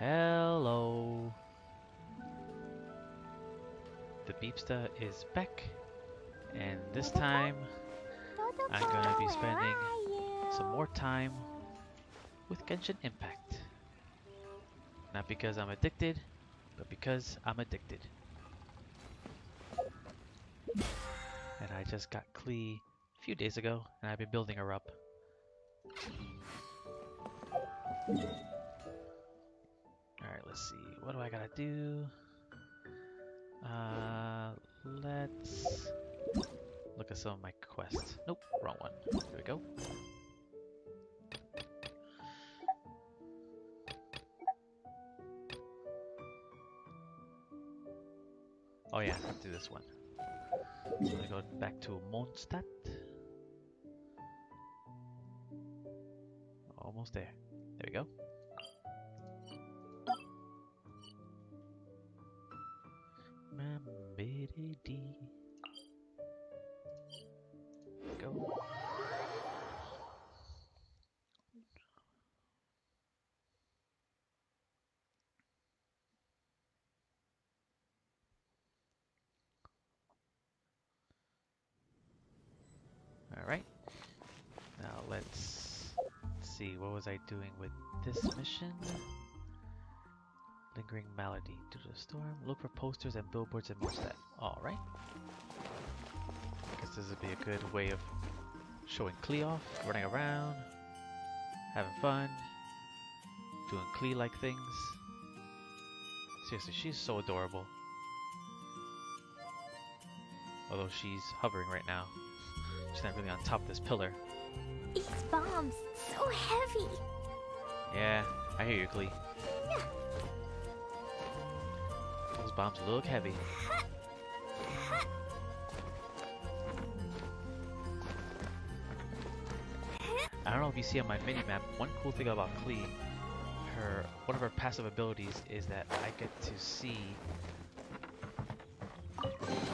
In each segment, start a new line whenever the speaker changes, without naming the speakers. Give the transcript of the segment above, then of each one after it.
Hello. The Beepsta is back, and this time I'm gonna be spending some more time with Genshin Impact. Not because I'm addicted, but because I'm addicted. And I just got Klee a few days ago, and I've been building her up. Alright, let's see. What do I gotta do? Let's look at some of my quests. Nope, wrong one. There we go. Oh yeah, let's do this one. I'm gonna go back to Mondstadt. Almost there. There we go. Go. Alright. Now let's see, what was I doing with this mission? Lingering malady. Due to the storm, look for posters and billboards in Mondstadt. Alright. I guess this would be a good way of showing Klee off, running around, having fun, doing Klee-like things. Seriously, she's so adorable. Although she's hovering right now. She's not really on top of this pillar.
These bombs, so heavy.
Yeah, I hear you, Klee. Those bombs look heavy. I don't know if you see on my mini-map, one cool thing about Klee, one of her passive abilities is that I get to see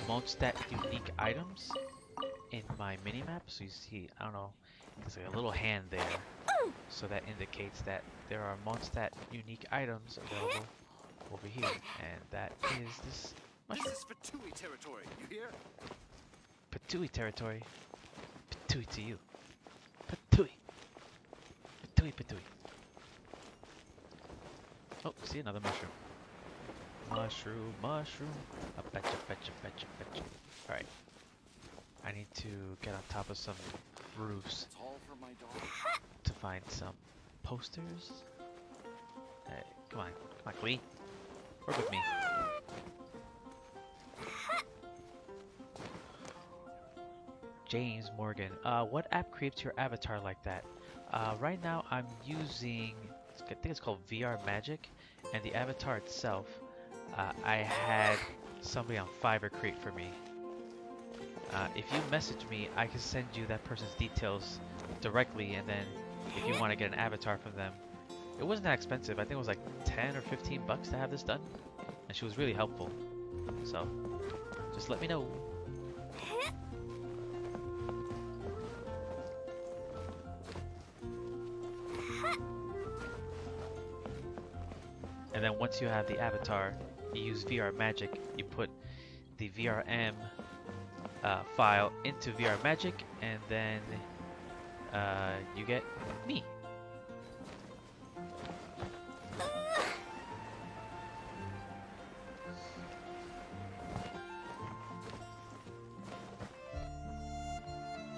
Mondstadt unique items in my mini-map. So you see, I don't know, there's like a little hand there. So that indicates that there are Mondstadt unique items available over here. And that is this mushroom.
This is Patooey territory, you hear?
Patooey territory. Patooey to you. Patooey. Patooey, Patooey. Oh, see another mushroom. Mushroom, mushroom. I betcha, betcha, betcha, betcha. Alright. I need to get on top of some roofs
It's all for my dog.
to find some posters. Hey, come on. Come on, Klee. Work with me. James Morgan. What app creates your avatar like that? Right now I'm using, I think it's called VR Magic, and the avatar itself, I had somebody on Fiverr create for me. If you message me, I can send you that person's details directly, and then if you want to get an avatar from them, it wasn't that expensive. I think it was like 10 or 15 bucks to have this done, and she was really helpful. So, just let me know. And then once you have the avatar, you use VR Magic, you put the VRM file into VR Magic, and then you get me.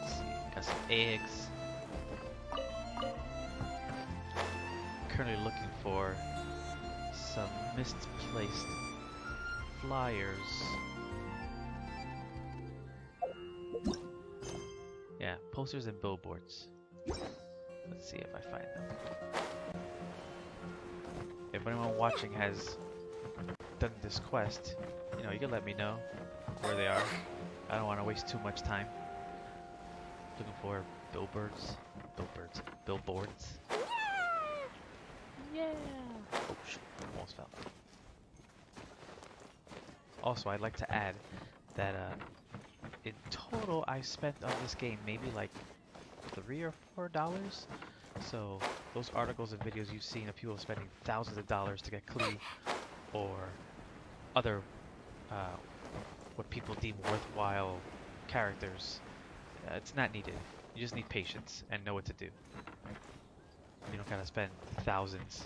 Let's see, got some eggs. Currently looking for some misplaced flyers. Yeah, posters and billboards. Let's see if I find them. If anyone watching has done this quest, you know, you can let me know where they are. I don't want to waste too much time looking for billboards. Billboards. Yeah! Oh shit, almost fell. Also, I'd like to add that in total I spent on this game maybe like $3 or $4 So those articles and videos you've seen of people spending thousands of dollars to get Klee or other uh, what people deem worthwhile characters, it's not needed. You just need patience and know what to do. You don't gotta spend thousands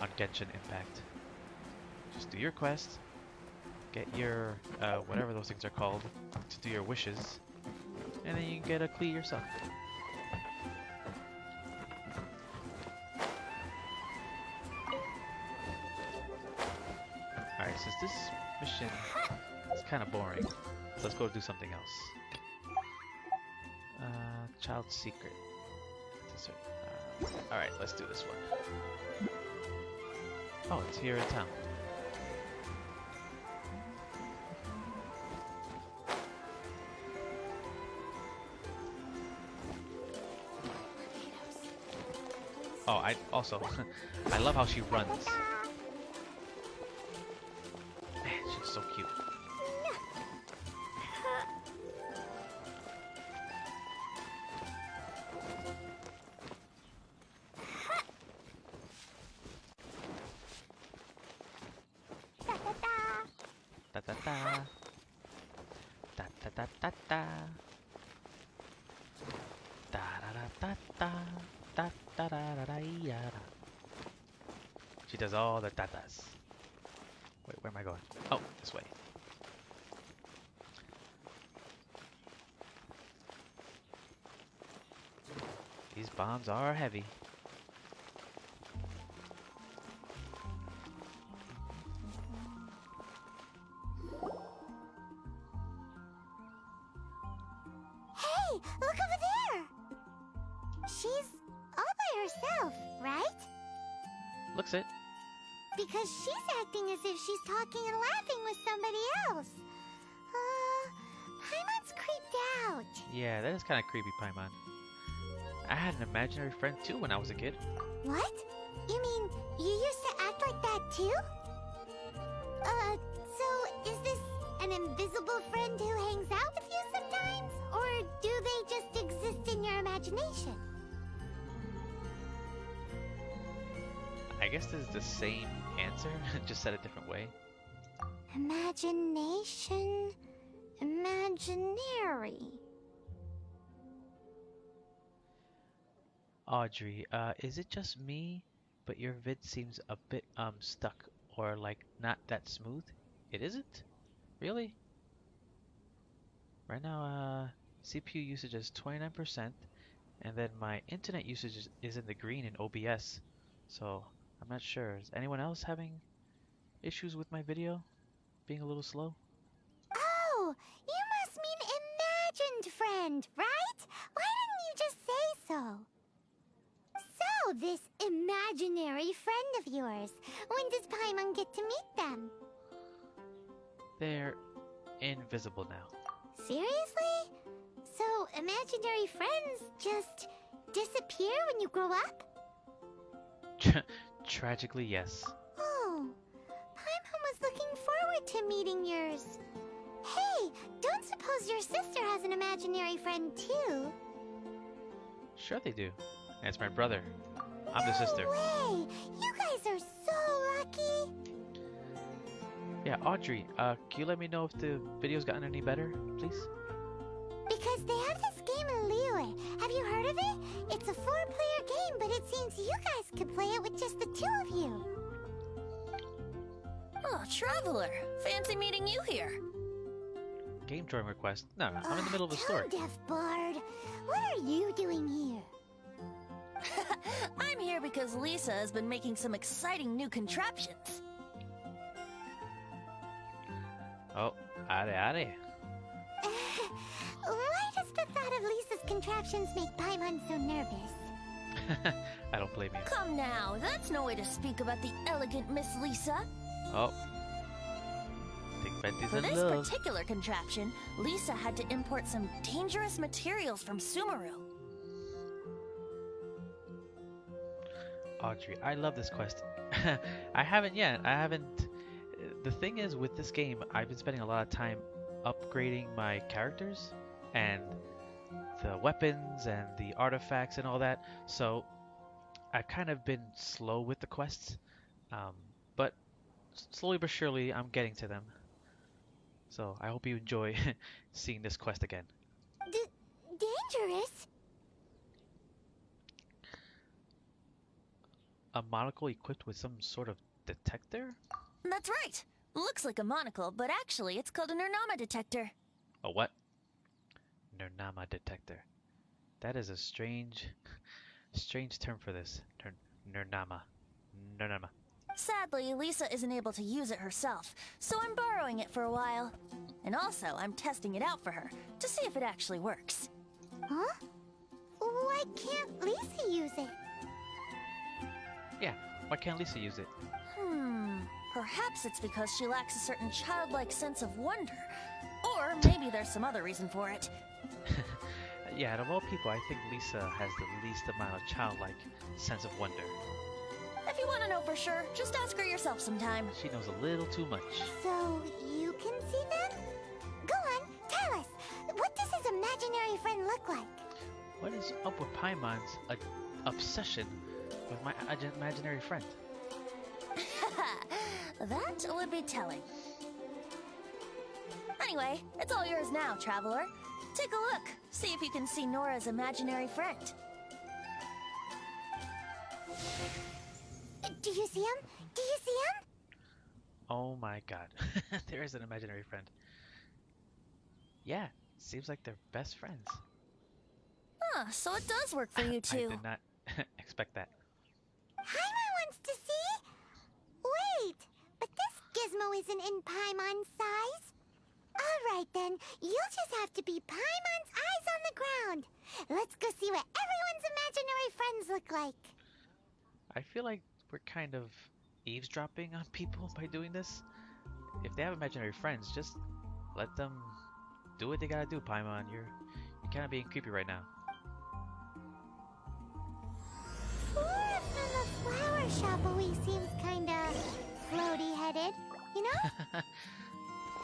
on Genshin Impact. Just do your quest, get your whatever those things are called, to do your wishes, and then you can get a Klee yourself. Alright, since this mission is kind of boring, so let's go do something else. Child secret. Alright, let's do this one. Oh, it's here in town. Oh, I also, I love how she runs. Man, she's so cute. Da da da. Da da da da da. Da da da da da. Da da da da da da. She does all the da-das. Wait, where am I going? Oh, this way. These bombs are heavy.
Hey, look over there! She's all by herself, right?
Looks it.
Because she's acting as if she's talking and laughing with somebody else. Paimon's creeped out.
Yeah, that is kind of creepy, Paimon. I had an imaginary friend too when I was a kid.
What? You mean you used to act like that too? So is this an invisible friend who hangs out with you sometimes? Or do they just exist in your imagination?
I guess this is the same answer, just said a different way.
Imagination... imaginary...
Audrey, is it just me, but your vid seems a bit stuck or like not that smooth? It isn't? Really? Right now, CPU usage is 29%, and then my internet usage is in the green in OBS, so I'm not sure. Is anyone else having issues with my video being a little slow?
Oh, you must mean imagined friend, right? Why didn't you just say so? So, this imaginary friend of yours, when does Paimon get to meet them?
They're invisible now.
Seriously? So, imaginary friends just disappear when you grow up?
Tragically, yes.
Oh, Paimon was looking forward to meeting yours. Hey, don't suppose your sister has an imaginary friend too?
Sure they do. And it's my brother. I'm the sister.
No way! You guys are so lucky!
Yeah, Audrey, can you let me know if the video's gotten any better, please?
Because they have this game in Liyue. Have you heard of it? It's a 4-player game, but it seems you guys could play it with just the 2 of you.
Oh, Traveler! Fancy meeting you here.
Game drawing request? No, I'm in the middle of a story.
Deaf Bard. What are you doing here?
I'm here because Lisa has been making some exciting new contraptions.
Oh, are.
Why does the thought of Lisa's contraptions make Paimon so nervous?
I don't blame you.
Come now, that's no way to speak about the elegant Miss Lisa.
Oh. Think Betty's
For
in
this
love.
particular contraption, Lisa had to import some dangerous materials from Sumeru.
Audrey, I love this quest. I haven't yet. The thing is, with this game, I've been spending a lot of time upgrading my characters, and the weapons and the artifacts and all that. So I've kind of been slow with the quests, um, but slowly but surely I'm getting to them. So I hope you enjoy seeing this quest again.
Dangerous?
A monocle equipped with some sort of detector?
That's right. Looks like a monocle, but actually it's called a Nernama detector.
A what? Nernama detector. That is a strange term for this. Nernama. Nernama.
Sadly, Lisa isn't able to use it herself, so I'm borrowing it for a while. And also, I'm testing it out for her, to see if it actually works.
Huh? Why can't Lisa use it?
Yeah, why can't Lisa use it?
Perhaps it's because she lacks a certain childlike sense of wonder. Or maybe there's some other reason for it.
Yeah, out of all people, I think Lisa has the least amount of childlike sense of wonder.
If you want to know for sure, just ask her yourself sometime.
She knows a little too much.
So, you can see them? Go on, tell us. What does his imaginary friend look like?
What is up with Paimon's obsession with my imaginary friend?
That would be telling. Anyway, it's all yours now, Traveler. Take a look. See if you can see Nora's imaginary friend.
Do you see him? Do you see him?
Oh my god. There is an imaginary friend. Yeah, seems like they're best friends.
Huh, so it does work for you
I
two.
did not expect that.
Paimon wants to see? Wait, but this gizmo isn't in Paimon's size. Alright then, you'll just have to be Paimon's eyes on the ground. Let's go see what everyone's imaginary friends look like.
I feel like we're kind of eavesdropping on people by doing this. If they have imaginary friends, just let them do what they gotta do, Paimon. You're kind of being creepy right now.
Flora from the flower shop always seems kinda floaty-headed, you know?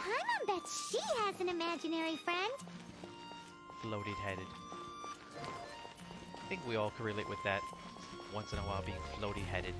Paimon bets she has an imaginary friend.
Floated headed. I think we all can relate with that once in a while, being floaty headed.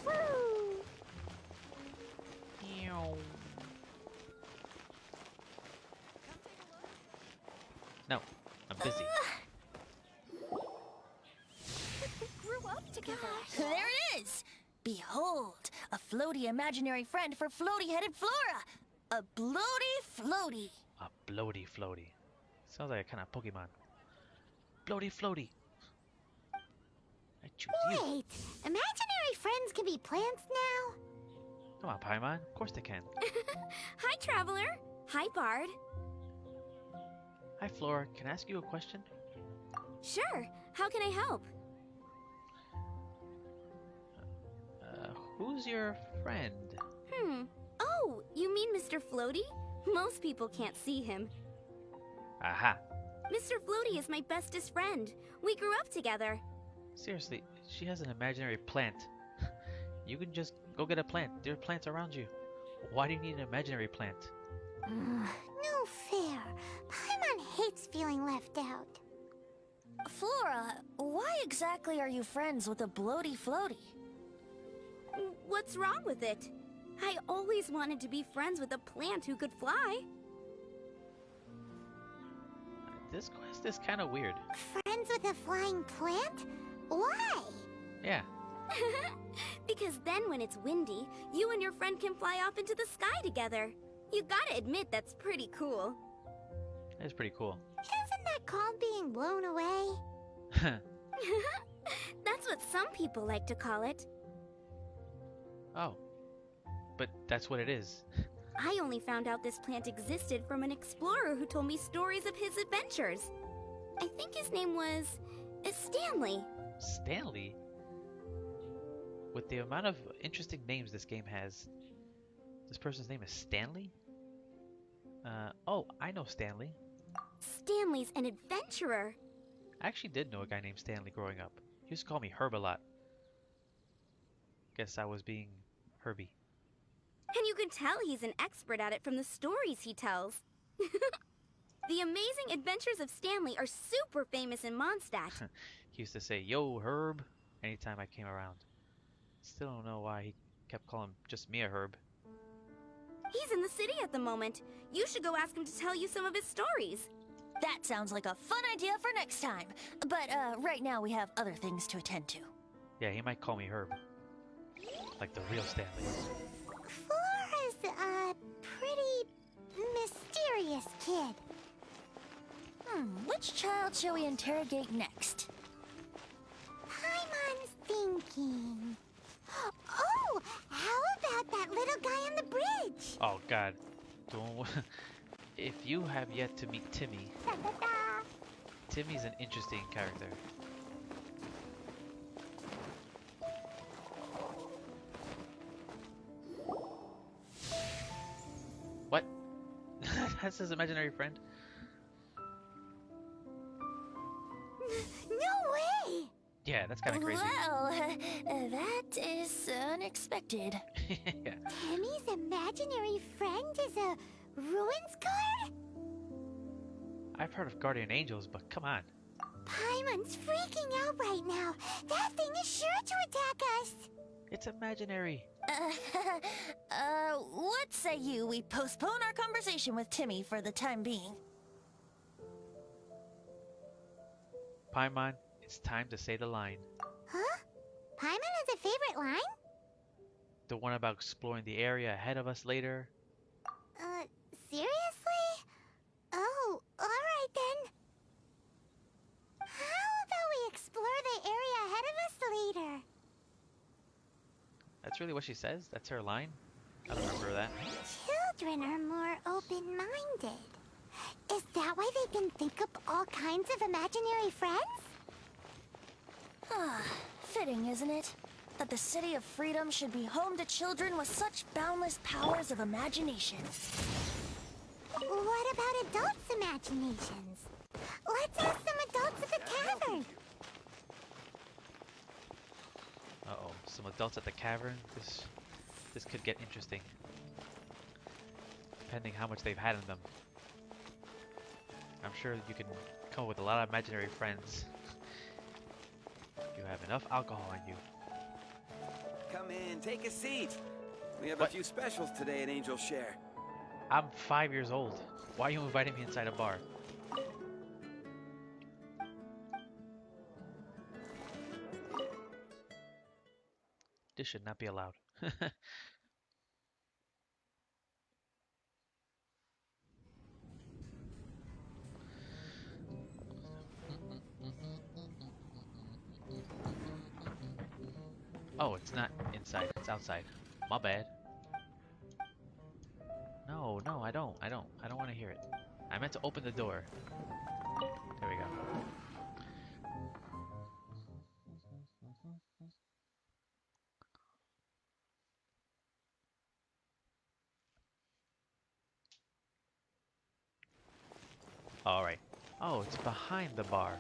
Woo!
No, I'm busy.
Grew up together.
There it is! Behold, a floaty imaginary friend for floaty-headed Flora! A bloaty floaty!
A bloaty floaty. Sounds like a kind of Pokemon. Bloaty floaty. I choose you.
Wait, imaginary friends can be plants now?
Come on, Paimon. Of course they can.
Hi, Traveler. Hi, Bard.
Hi, Flora. Can I ask you a question?
Sure. How can I help?
Who's your friend?
Oh, you mean Mr. Floaty? Most people can't see him.
Aha.
Mr. Floaty is my bestest friend. We grew up together.
Seriously, she has an imaginary plant. You can just go get a plant. There are plants around you. Why do you need an imaginary plant?
No fair. Paimon hates feeling left out.
Flora, why exactly are you friends with a bloaty floaty?
What's wrong with it? I always wanted to be friends with a plant who could fly.
This quest is kind of weird.
Friends with a flying plant? Why?
Yeah.
Because then when it's windy, you and your friend can fly off into the sky together. You gotta admit that's pretty cool.
It's pretty cool.
Isn't that called being blown away? That's what some people like to call it.
Oh. But that's what it is.
I only found out this plant existed from an explorer who told me stories of his adventures. I think his name was Stanley.
Stanley? with the amount of interesting names this game has, this person's name is Stanley? Oh, I know Stanley.
Stanley's an adventurer.
I actually did know a guy named Stanley growing up. He used to call me Herb a lot. Guess I was being Herbie.
And you can tell he's an expert at it from the stories he tells. The amazing adventures of Stanley are super famous in Mondstadt.
He used to say, "Yo, Herb," anytime I came around. Still don't know why he kept calling just me a Herb.
He's in the city at the moment. You should go ask him to tell you some of his stories.
That sounds like a fun idea for next time. But right now we have other things to attend to.
Yeah, he might call me Herb. Like the real Stanley.
Flora's a pretty mysterious kid.
Which child shall we interrogate next?
Paimon's thinking. Oh, how about that little guy on the bridge?
Oh God, don't. If you have yet to meet Timmy,
Da-da-da.
Timmy's an interesting character. What? That's his imaginary friend?
No way!
Yeah, that's kind of crazy.
Well, that is unexpected.
Yeah.
Timmy's imaginary friend is a ruins guard?
I've heard of guardian angels, but come on.
Paimon's freaking out right now. That thing is sure to attack us.
It's imaginary.
What say you we postpone our conversation with Timmy for the time being?
Paimon, it's time to say the line.
Huh? Paimon has a favorite line?
The one about exploring the area ahead of us later.
Seriously? Oh, alright then. How about we explore the area ahead of us later?
That's really what she says? That's her line? I don't remember that.
Children are more open-minded. Is that why they can think up all kinds of imaginary friends?
Fitting, isn't it? That the City of Freedom should be home to children with such boundless powers of imagination.
What about adults' imaginations? Let's ask some adults at the tavern.
Uh-oh, some adults at the cavern. This could get interesting. Depending how much they've had in them. I'm sure you can come up with a lot of imaginary friends. If you have enough alcohol on you.
Come in, take a seat. We have
What?
a few specials today at Angel Share.
I'm 5 years old. Why are you inviting me inside a bar? This should not be allowed. Oh, it's not inside, it's outside. My bad. No, I don't want to hear it. I meant to open the door. There we go. Alright. Oh, it's behind the bar.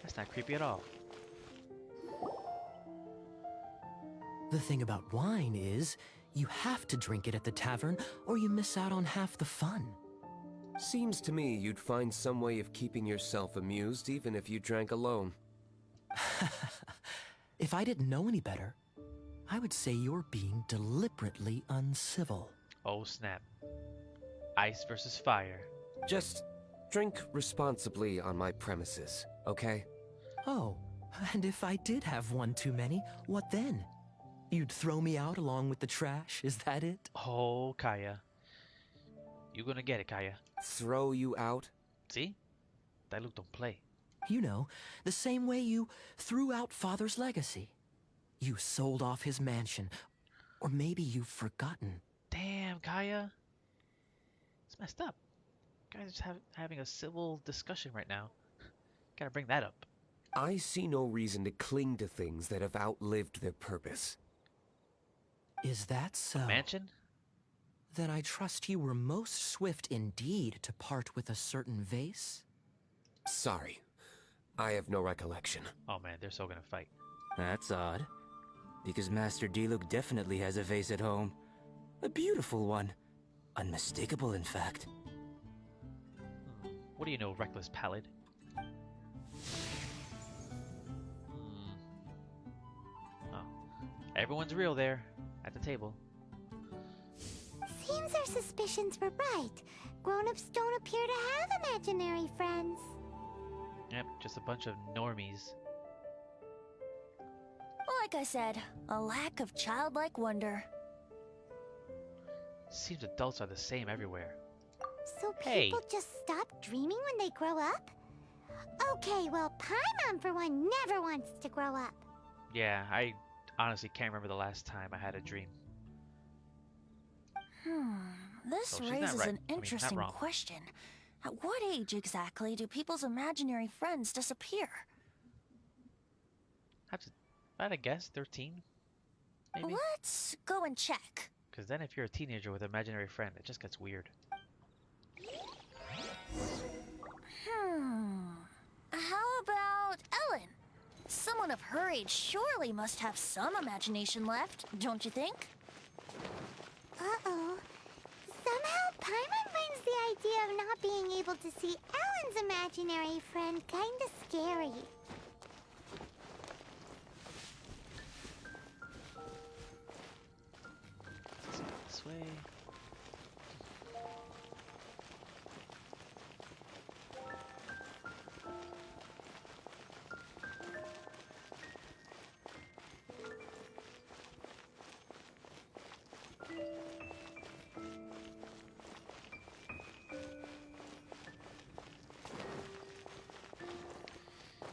That's not creepy at all.
The thing about wine is, you have to drink it at the tavern, or you miss out on half the fun.
Seems to me you'd find some way of keeping yourself amused even if you drank alone.
If I didn't know any better, I would say you're being deliberately uncivil.
Oh snap. Ice versus fire.
Just drink responsibly on my premises, okay?
Oh, and if I did have one too many, what then? You'd throw me out along with the trash, is that it?
Oh, Kaya. You gonna get it, Kaya.
Throw you out?
See? Diluc don't play.
You know, the same way you threw out Father's legacy. You sold off his mansion, or maybe you've forgotten.
Damn, Kaya. It's messed up. Guys are having a civil discussion right now. Gotta bring that up.
I see no reason to cling to things that have outlived their purpose.
Is that so?
Mansion?
Then I trust you were most swift indeed to part with a certain vase?
Sorry, I have no recollection.
Oh man, they're so gonna fight.
That's odd. Because Master Diluc definitely has a vase at home. A beautiful one. Unmistakable, in fact.
What do you know, reckless pallid? Oh. Everyone's real there, at the table.
Seems our suspicions were right. Grown-ups don't appear to have imaginary friends.
Yep, just a bunch of normies.
Like I said, a lack of childlike wonder.
Seems adults are the same everywhere.
So
Hey.
people just stop dreaming when they grow up? Okay, well, Paimon for one never wants to grow up.
Yeah, I honestly can't remember the last time I had a dream.
This
Oh, she's not
raises
right.
an
not
interesting
wrong.
question. At what age exactly do people's imaginary friends disappear?
If I had to guess, 13? Maybe?
Let's go and check.
Because then if you're a teenager with an imaginary friend, it just gets weird.
How about Ellen? Someone of her age surely must have some imagination left, don't you think?
Uh-oh. Somehow Paimon finds the idea of not being able to see Ellen's imaginary friend kinda scary.
Let's go this way.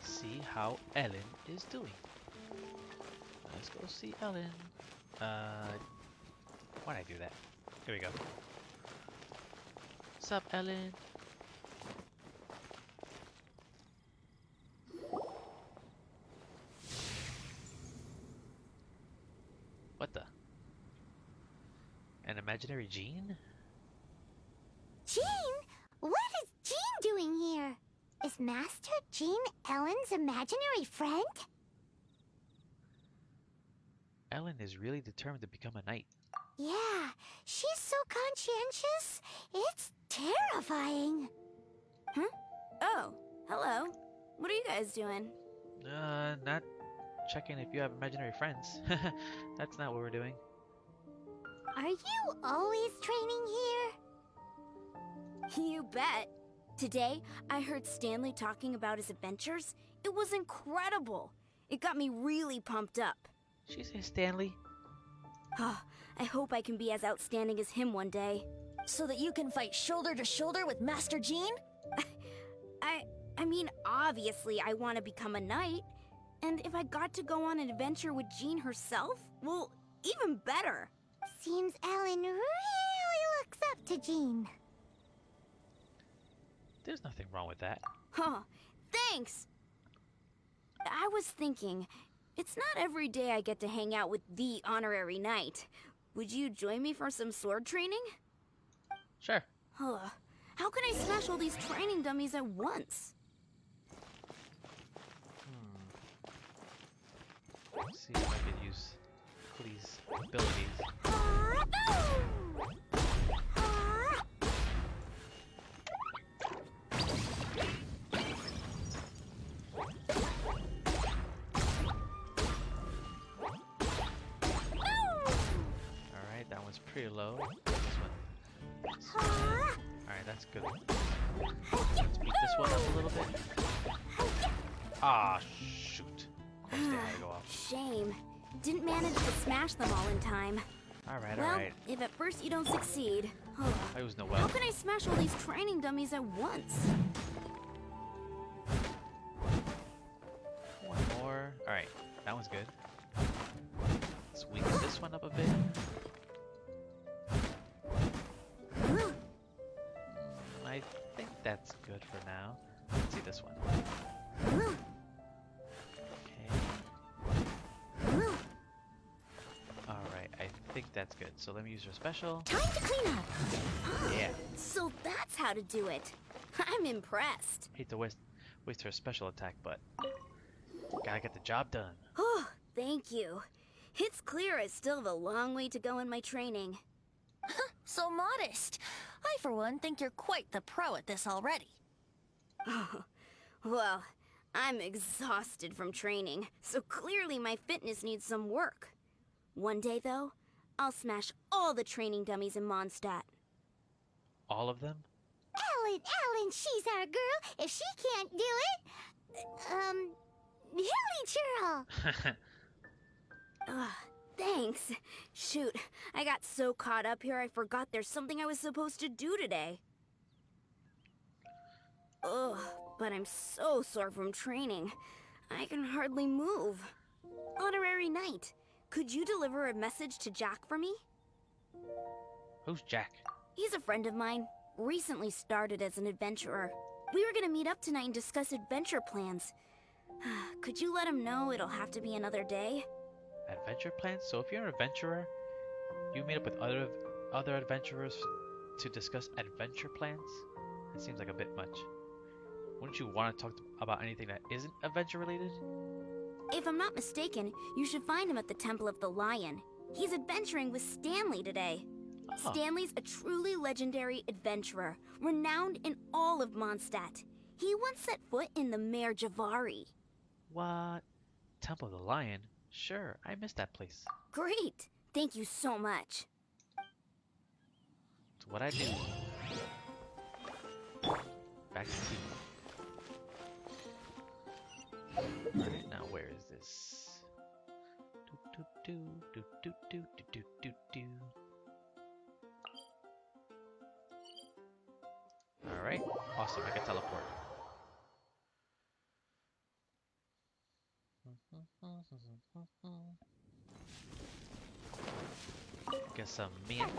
See how Ellen is doing. Let's go see Ellen. Why'd I do that? Here we go. Sup, Ellen? What the? An imaginary Jean?
Jean? What is Jean doing here? Is Master Jean Ellen's imaginary friend?
Ellen is really determined to become a knight.
Yeah, she's so conscientious. It's terrifying.
Oh, hello. What are you guys doing?
Not checking if you have imaginary friends. That's not what we're doing.
Are you always training here?
You bet. Today, I heard Stanley talking about his adventures. It was incredible. It got me really pumped up.
She says Stanley.
I hope I can be as outstanding as him one day.
So that you can fight shoulder to shoulder with Master Jean?
I mean, obviously I want to become a knight. And if I got to go on an adventure with Jean herself, well, even better.
Seems Ellen really looks up to Jean.
There's nothing wrong with that.
Huh, thanks! I was thinking, it's not every day I get to hang out with the honorary knight. Would you join me for some sword training?
Sure.
How can I smash all these training dummies at once?
Let's see if I could use Klee's abilities. Alright, that one's pretty low. This one. Alright, that's good. Let's beat this one up a little bit. Ah, shoot. Of course they had to go off.
Shame. Didn't manage to smash them all in time.
Alright,
Well,
alright.
if at first you don't succeed,
I was no
how
well.
can I smash all these training dummies at once?
One more. Alright, that one's good. Let's weaken this one up a bit. I think that's good for now. Let's see this one. think that's good. So let me use her special.
Time to clean up.
Yeah.
So that's how to do it. I'm impressed.
Hate to waste her special attack, but gotta get the job done.
Oh, thank you. It's clear I still have a long way to go in my training.
So modest. I, for one, think you're quite the pro at this already.
Oh, well, I'm exhausted from training, so clearly my fitness needs some work. One day, though, I'll smash all the training dummies in Mondstadt.
All of them?
Ellen, she's our girl. If she can't do it, Hilly Churl.
Ugh, thanks. Shoot, I got so caught up here I forgot there's something I was supposed to do today. Ugh, but I'm so sore from training. I can hardly move. Honorary Knight, could you deliver a message to Jack for me?
Who's Jack?
He's a friend of mine. Recently started as an adventurer. We were gonna meet up tonight and discuss adventure plans. Could you let him know it'll have to be another day?
Adventure plans? So if you're an adventurer, you meet up with other adventurers to discuss adventure plans? It seems like a bit much. Wouldn't you want to talk about anything that isn't adventure related?
If I'm not mistaken, you should find him at the Temple of the Lion. He's adventuring with Stanley today.
Oh.
Stanley's a truly legendary adventurer, renowned in all of Mondstadt. He once set foot in the Mare Javari.
What? Temple of the Lion? Sure, I missed that place.
Great! Thank you so much.
It's what I do. Back to tea. Alright, now where is this? Do do do do do do do do do. Alright, awesome, I can teleport. Get some mint.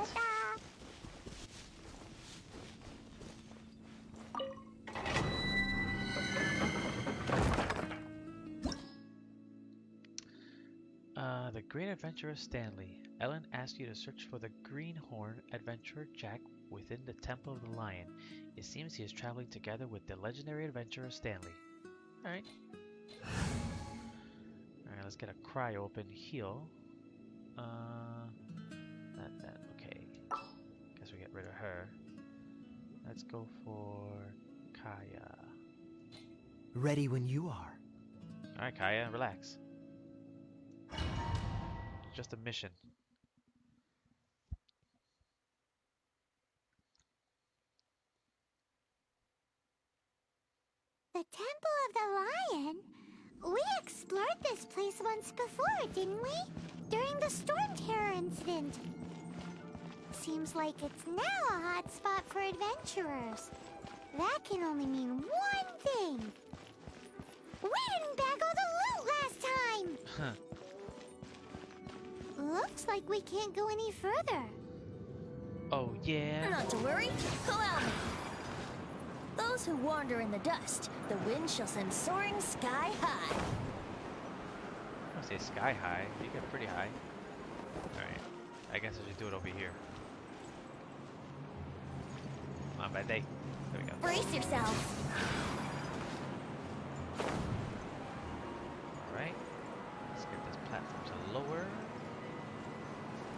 The Great Adventurer Stanley. Ellen asked you to search for the Greenhorn Adventurer Jack within the Temple of the Lion. It seems he is traveling together with the legendary adventurer Stanley. Alright. Alright, let's get a cry open heal. Okay. Guess we get rid of her. Let's go for Kaya.
Ready when you are.
Alright, Kaya, relax. Just a mission.
The Temple of the Lion? We explored this place once before, didn't we? During the Storm Terror incident. Seems like it's now a hot spot for adventurers. That can only mean one thing. We didn't bag all the loot last time!
Huh.
Looks like we can't go any further.
Oh, yeah?
Not to worry. Allow me. Those who wander in the dust, the wind shall send soaring sky high.
I don't say sky high. You get pretty high. Alright. I guess I should do it over here. On bad day. There we go.
Brace yourselves.
Alright. Let's get this platform to lower.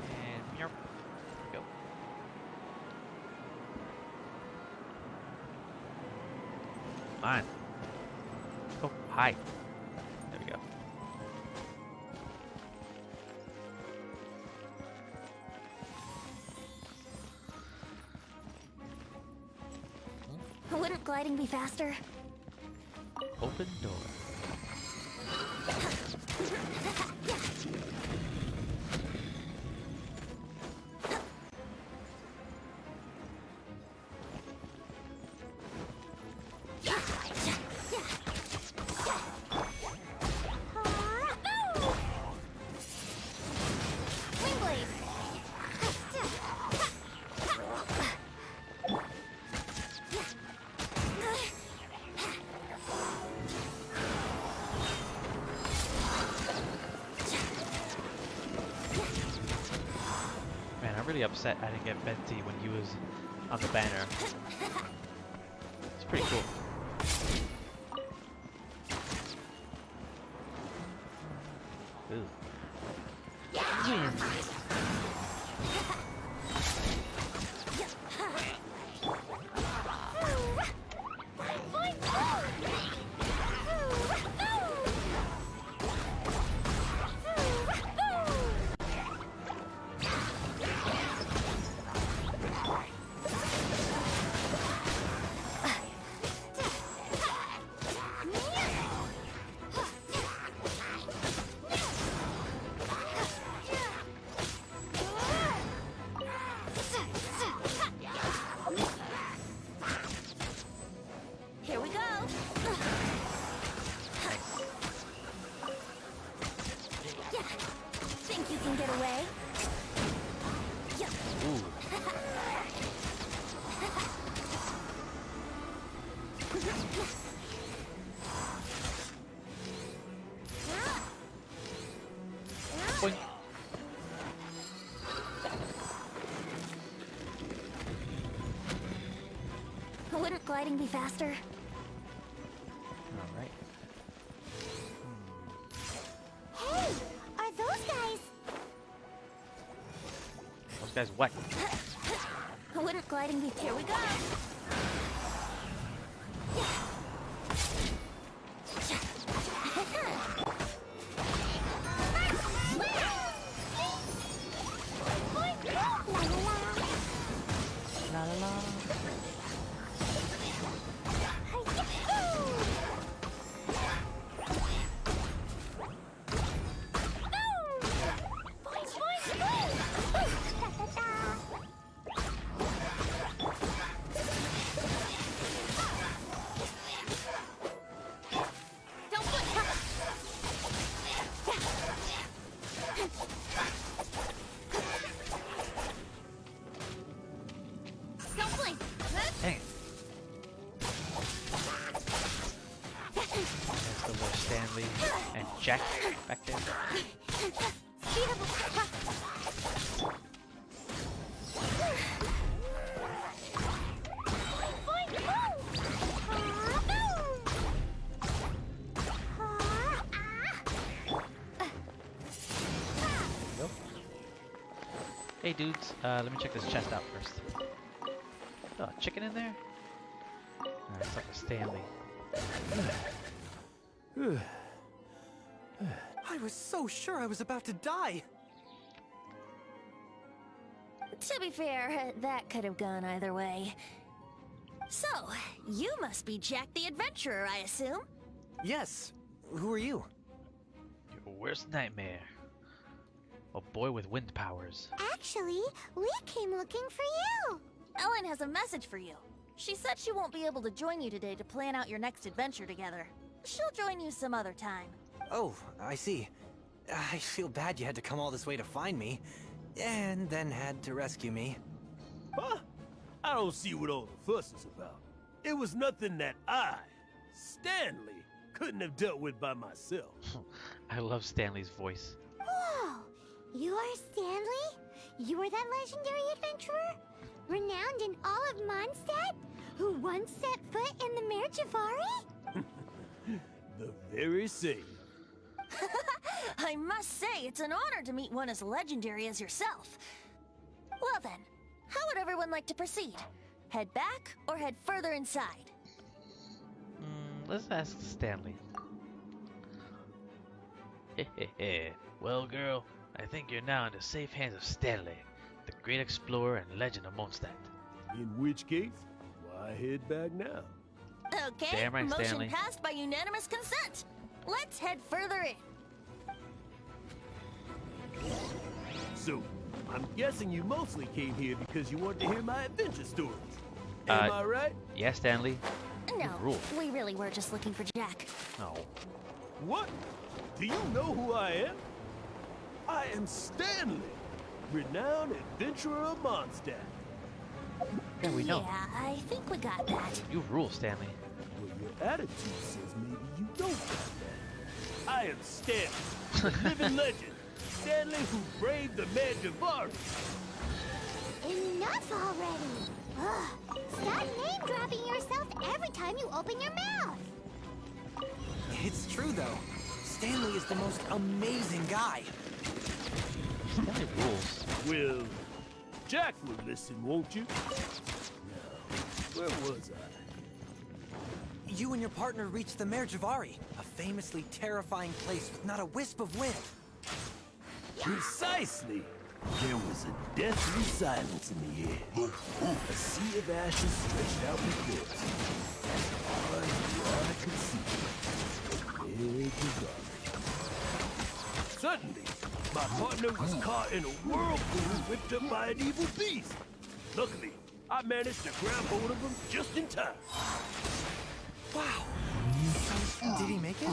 And here we go. Come on. Oh, hi. There we go.
Wouldn't gliding be faster?
Open door. really upset I didn't get Venti when he was on the banner. It's pretty cool. Ooh.
Here we go. Think you can get away?
Ooh. Boing.
Wouldn't gliding be faster?
All right.
Hey, are those guys?
Those guys what?
Wouldn't gliding be... Here we go.
La la la. Dang it. There's the little Stanley and Jack back there. Nope. Hey dudes, let me check this chest out first. Oh, chicken in there? Alright, it's like a Stanley.
I was so sure I was about to die.
To be fair, that could have gone either way. So, you must be Jack the Adventurer, I assume?
Yes. Who are you?
Your worst nightmare. A boy with wind powers.
Actually, we came looking for you.
Ellen has a message for you. She said she won't be able to join you today to plan out your next adventure together. She'll join you some other time.
Oh, I see. I feel bad you had to come all this way to find me, and then had to rescue me.
Huh? I don't see what all the fuss is about. It was nothing that I, Stanley, couldn't have dealt with by myself.
I love Stanley's voice.
Whoa, you are Stanley? You are that legendary adventurer? Renowned in all of Mondstadt? Who once set foot in the Mare Javari?
The very same.
I must say, it's an honor to meet one as legendary as yourself. Well then, how would everyone like to proceed? Head back or head further inside?
Let's ask Stanley. Well, girl, I think you're now in the safe hands of Stanley, the great explorer and legend of Mondstadt.
In which case, why head back now?
Okay,
Damn right,
motion
Stanley.
passed by unanimous consent. Let's head further in.
So, I'm guessing you mostly came here because you want to hear my adventure stories. Am I right?
Yeah, Stanley.
No,
Rule.
we really were just looking for Jack.
No.
What? Do you know who I am? I am Stanley, renowned adventurer of Mondstadt.
Yeah, we know.
Yeah, I think we got that.
You rule, Stanley.
Well, your attitude says maybe you don't got that. I am Stanley, the living legend. Stanley who braved the Mare Javari.
Enough already! Ugh. Stop name-dropping yourself every time you open your mouth!
It's true, though. Stanley is the most amazing guy.
Stanley rules.
Well, Jack will listen, won't you? Now, where was I?
You and your partner reached the Mare Javari, a famously terrifying place with not a wisp of wind.
Precisely. There was a deathly silence in the air. A sea of ashes stretched out before us. As far as the eye could see. It was dark. Suddenly, my partner was caught in a whirlpool whipped up by an evil beast. Luckily, I managed to grab hold of him just in time.
Wow. Did he make it?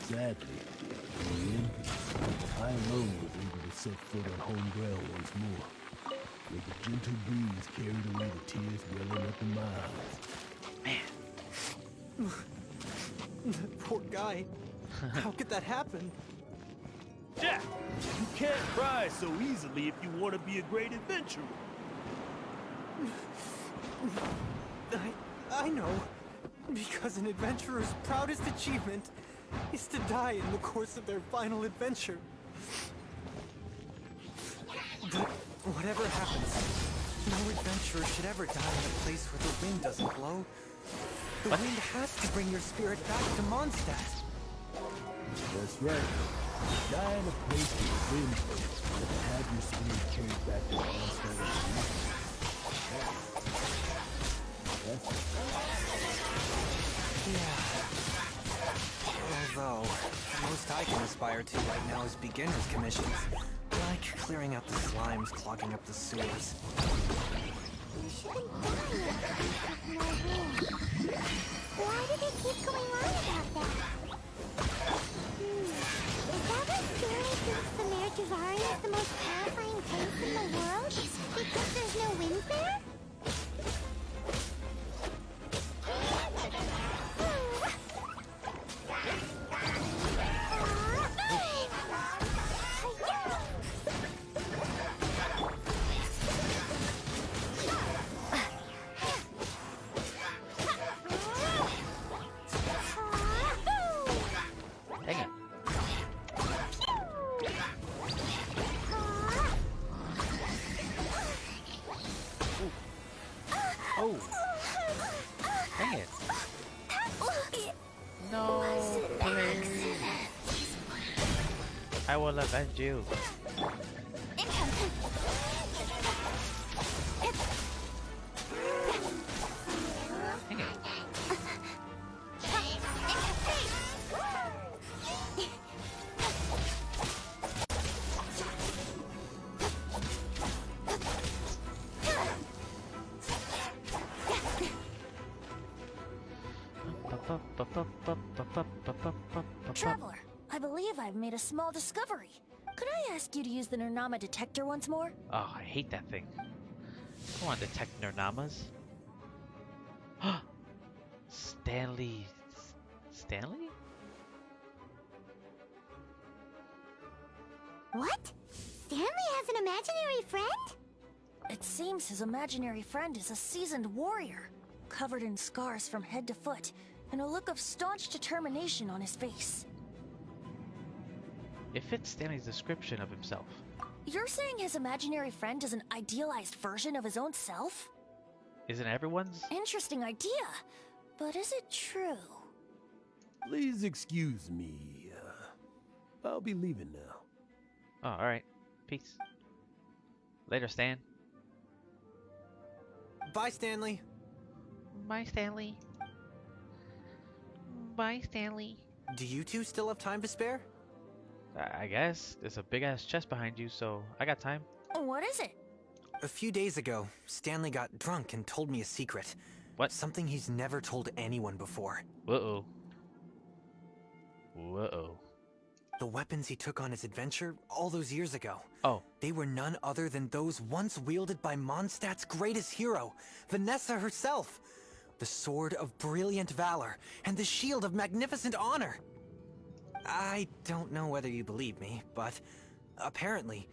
Sadly, in the end, I alone was able to set foot on home ground once more. With the gentle breeze carried away the tears welling up in my eyes.
That poor guy. How could that happen?
Jack, you can't cry so easily if you want to be a great adventurer.
I know. Because an adventurer's proudest achievement is to die in the course of their final adventure. But whatever happens, no adventurer should ever die in a place where the wind doesn't blow. The wind has to bring your spirit back to Mondstadt.
That's right. Die in a place where the wind blows, and have your spirit carried back to Mondstadt.
Yeah. Although, the most I can aspire to right now is beginner's commissions. Like clearing out the slimes clogging up the sewers.
You shouldn't die in no room. Why do they keep going on about that? Is that what Stanley thinks the Mare Javari is the most terrifying place in the world? Because there's no wind there?
Dang it. Oh. Dang it. No, please. I will avenge you. Dang it.
Traveler, I believe I've made a small discovery. Could I ask you to use the Nernama detector once more?
Oh, I hate that thing. I want to detect Nernamas. Stanley. Stanley?
What? Stanley has an imaginary friend?
It seems his imaginary friend is a seasoned warrior, covered in scars from head to foot, and a look of staunch determination on his face.
It fits Stanley's description of himself.
You're saying his imaginary friend is an idealized version of his own self?
Isn't everyone's?
Interesting idea, but is it true?
Please excuse me. I'll be leaving now.
Oh, alright. Peace. Later, Stan.
Bye, Stanley.
Bye, Stanley. Bye, Stanley.
Do you two still have time to spare?
I guess. There's a big-ass chest behind you, so I got time.
What is it?
A few days ago, Stanley got drunk and told me a secret.
What?
Something he's never told anyone before.
Uh-oh. Uh-oh.
The weapons he took on his adventure all those years ago.
Oh.
They were none other than those once wielded by Mondstadt's greatest hero, Vanessa herself. The sword of brilliant valor and the shield of magnificent honor. I don't know whether you believe me, but apparently,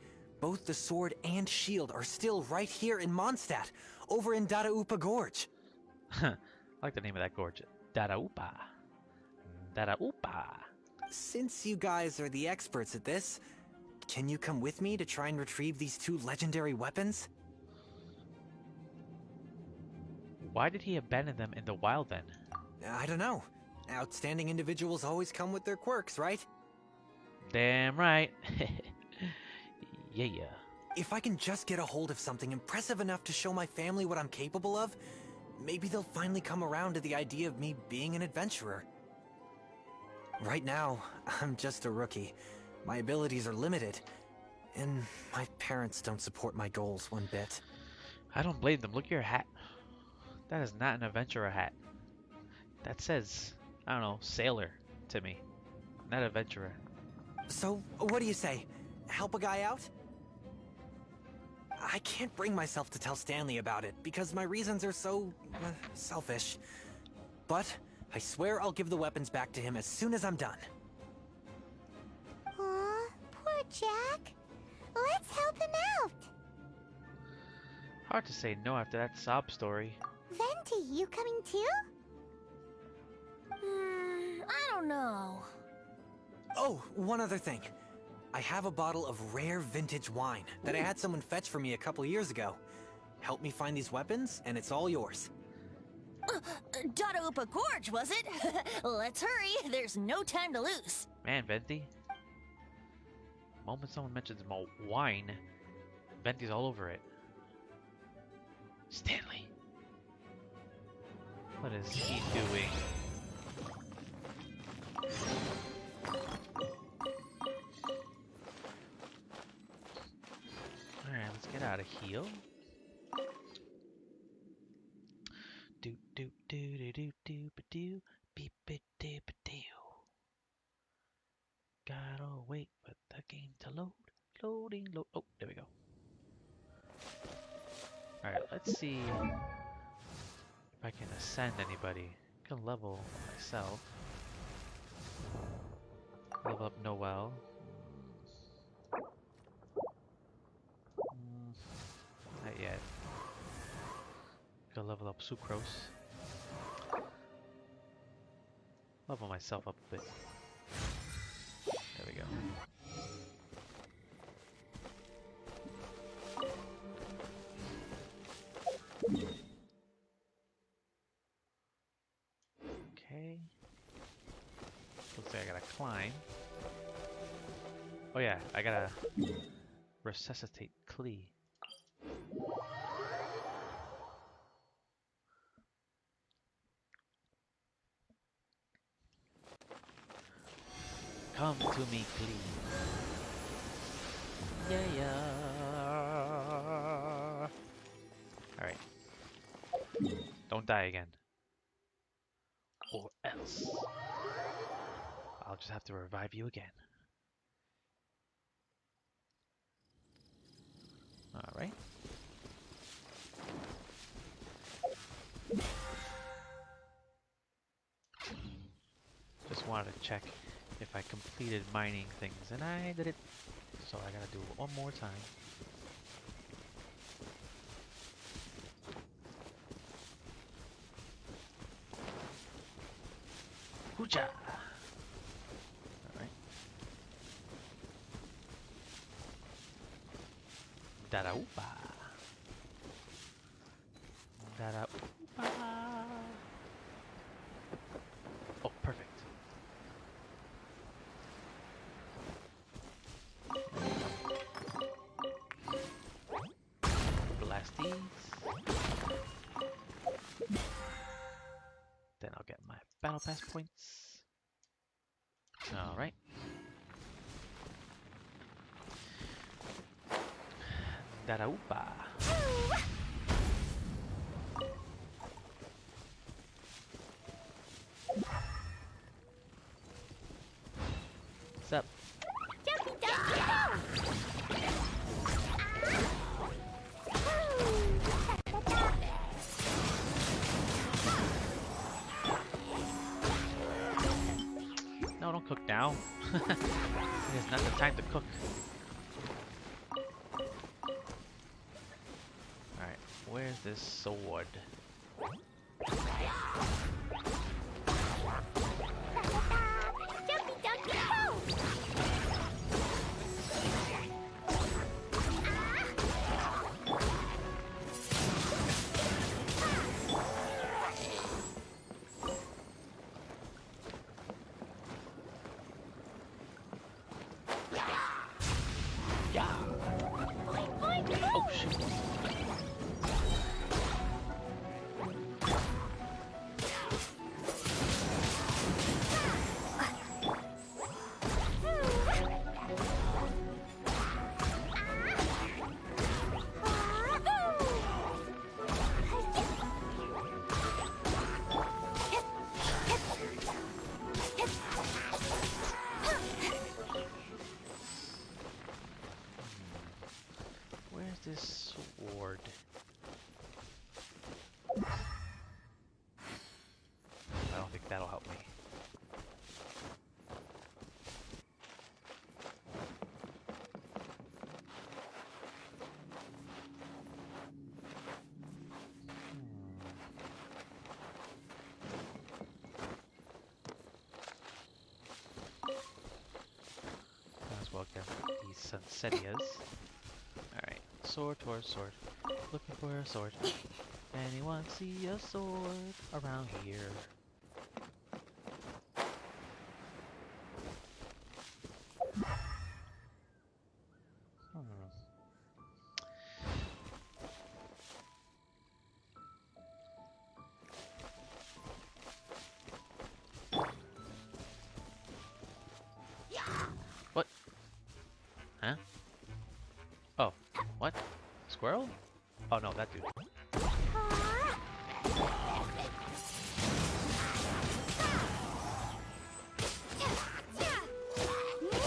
both the sword and shield are still right here in Mondstadt, over in Dadaupa Gorge.
I like the name of that gorge. Dadaupa. Dadaupa.
Since you guys are the experts at this, can you come with me to try and retrieve these two legendary weapons?
Why did he abandon them in the wild then?
I don't know. Outstanding individuals always come with their quirks, right?
Damn right. Yeah.
If I can just get a hold of something impressive enough to show my family what I'm capable of, maybe they'll finally come around to the idea of me being an adventurer. Right now, I'm just a rookie. My abilities are limited, and my parents don't support my goals one bit.
I don't blame them. Look at your hat. That is not an adventurer hat. That says, I don't know, sailor to me. Not adventurer.
So, what do you say? Help a guy out? I can't bring myself to tell Stanley about it, because my reasons are so, selfish. But, I swear I'll give the weapons back to him as soon as I'm done.
Aw, poor Jack. Let's help him out.
Hard to say no after that sob story.
Venti, you coming too?
I don't know.
Oh, one other thing. I have a bottle of rare vintage wine that I had someone fetch for me a couple years ago. Help me find these weapons, and it's all yours.
Dadaupa Gorge, was it? Let's hurry. There's no time to lose.
Man, Venti. The moment someone mentions wine, Venti's all over it. Stanley. What is he doing? Alright, let's get out of here. Do do do do do do ba do beep it dee ba doo. Gotta wait for the game to load. Loading, load. Oh, there we go. Alright, let's see if I can ascend anybody. I can level myself. Level up Noel. Not yet. Go level up Sucrose. Level myself up a bit. There we go. Okay. Looks like I gotta climb. Oh yeah, I gotta resuscitate Klee. Come to me, Klee. Yeah. Alright. Don't die again. Or else I'll just have to revive you again. Alright. Just wanted to check if I completed mining things, and I did it. So I gotta do it one more time. Hooja! Alright. Dadaupa. Dadaupa. Oh, perfect. Blast these. Then I'll get my battle pass points. Alright. Dadaupa. What's up? No, don't cook now. It's not the time to cook. this sword?
Jumpy dumpy go!
Oh shoot. Where's this sword? I don't think that'll help me. Might as well get these Sunsetias. Alright, sword towards sword. Looking for a sword. Anyone see a sword around here? What? Huh? Oh, what? Squirrel? Oh no, that dude.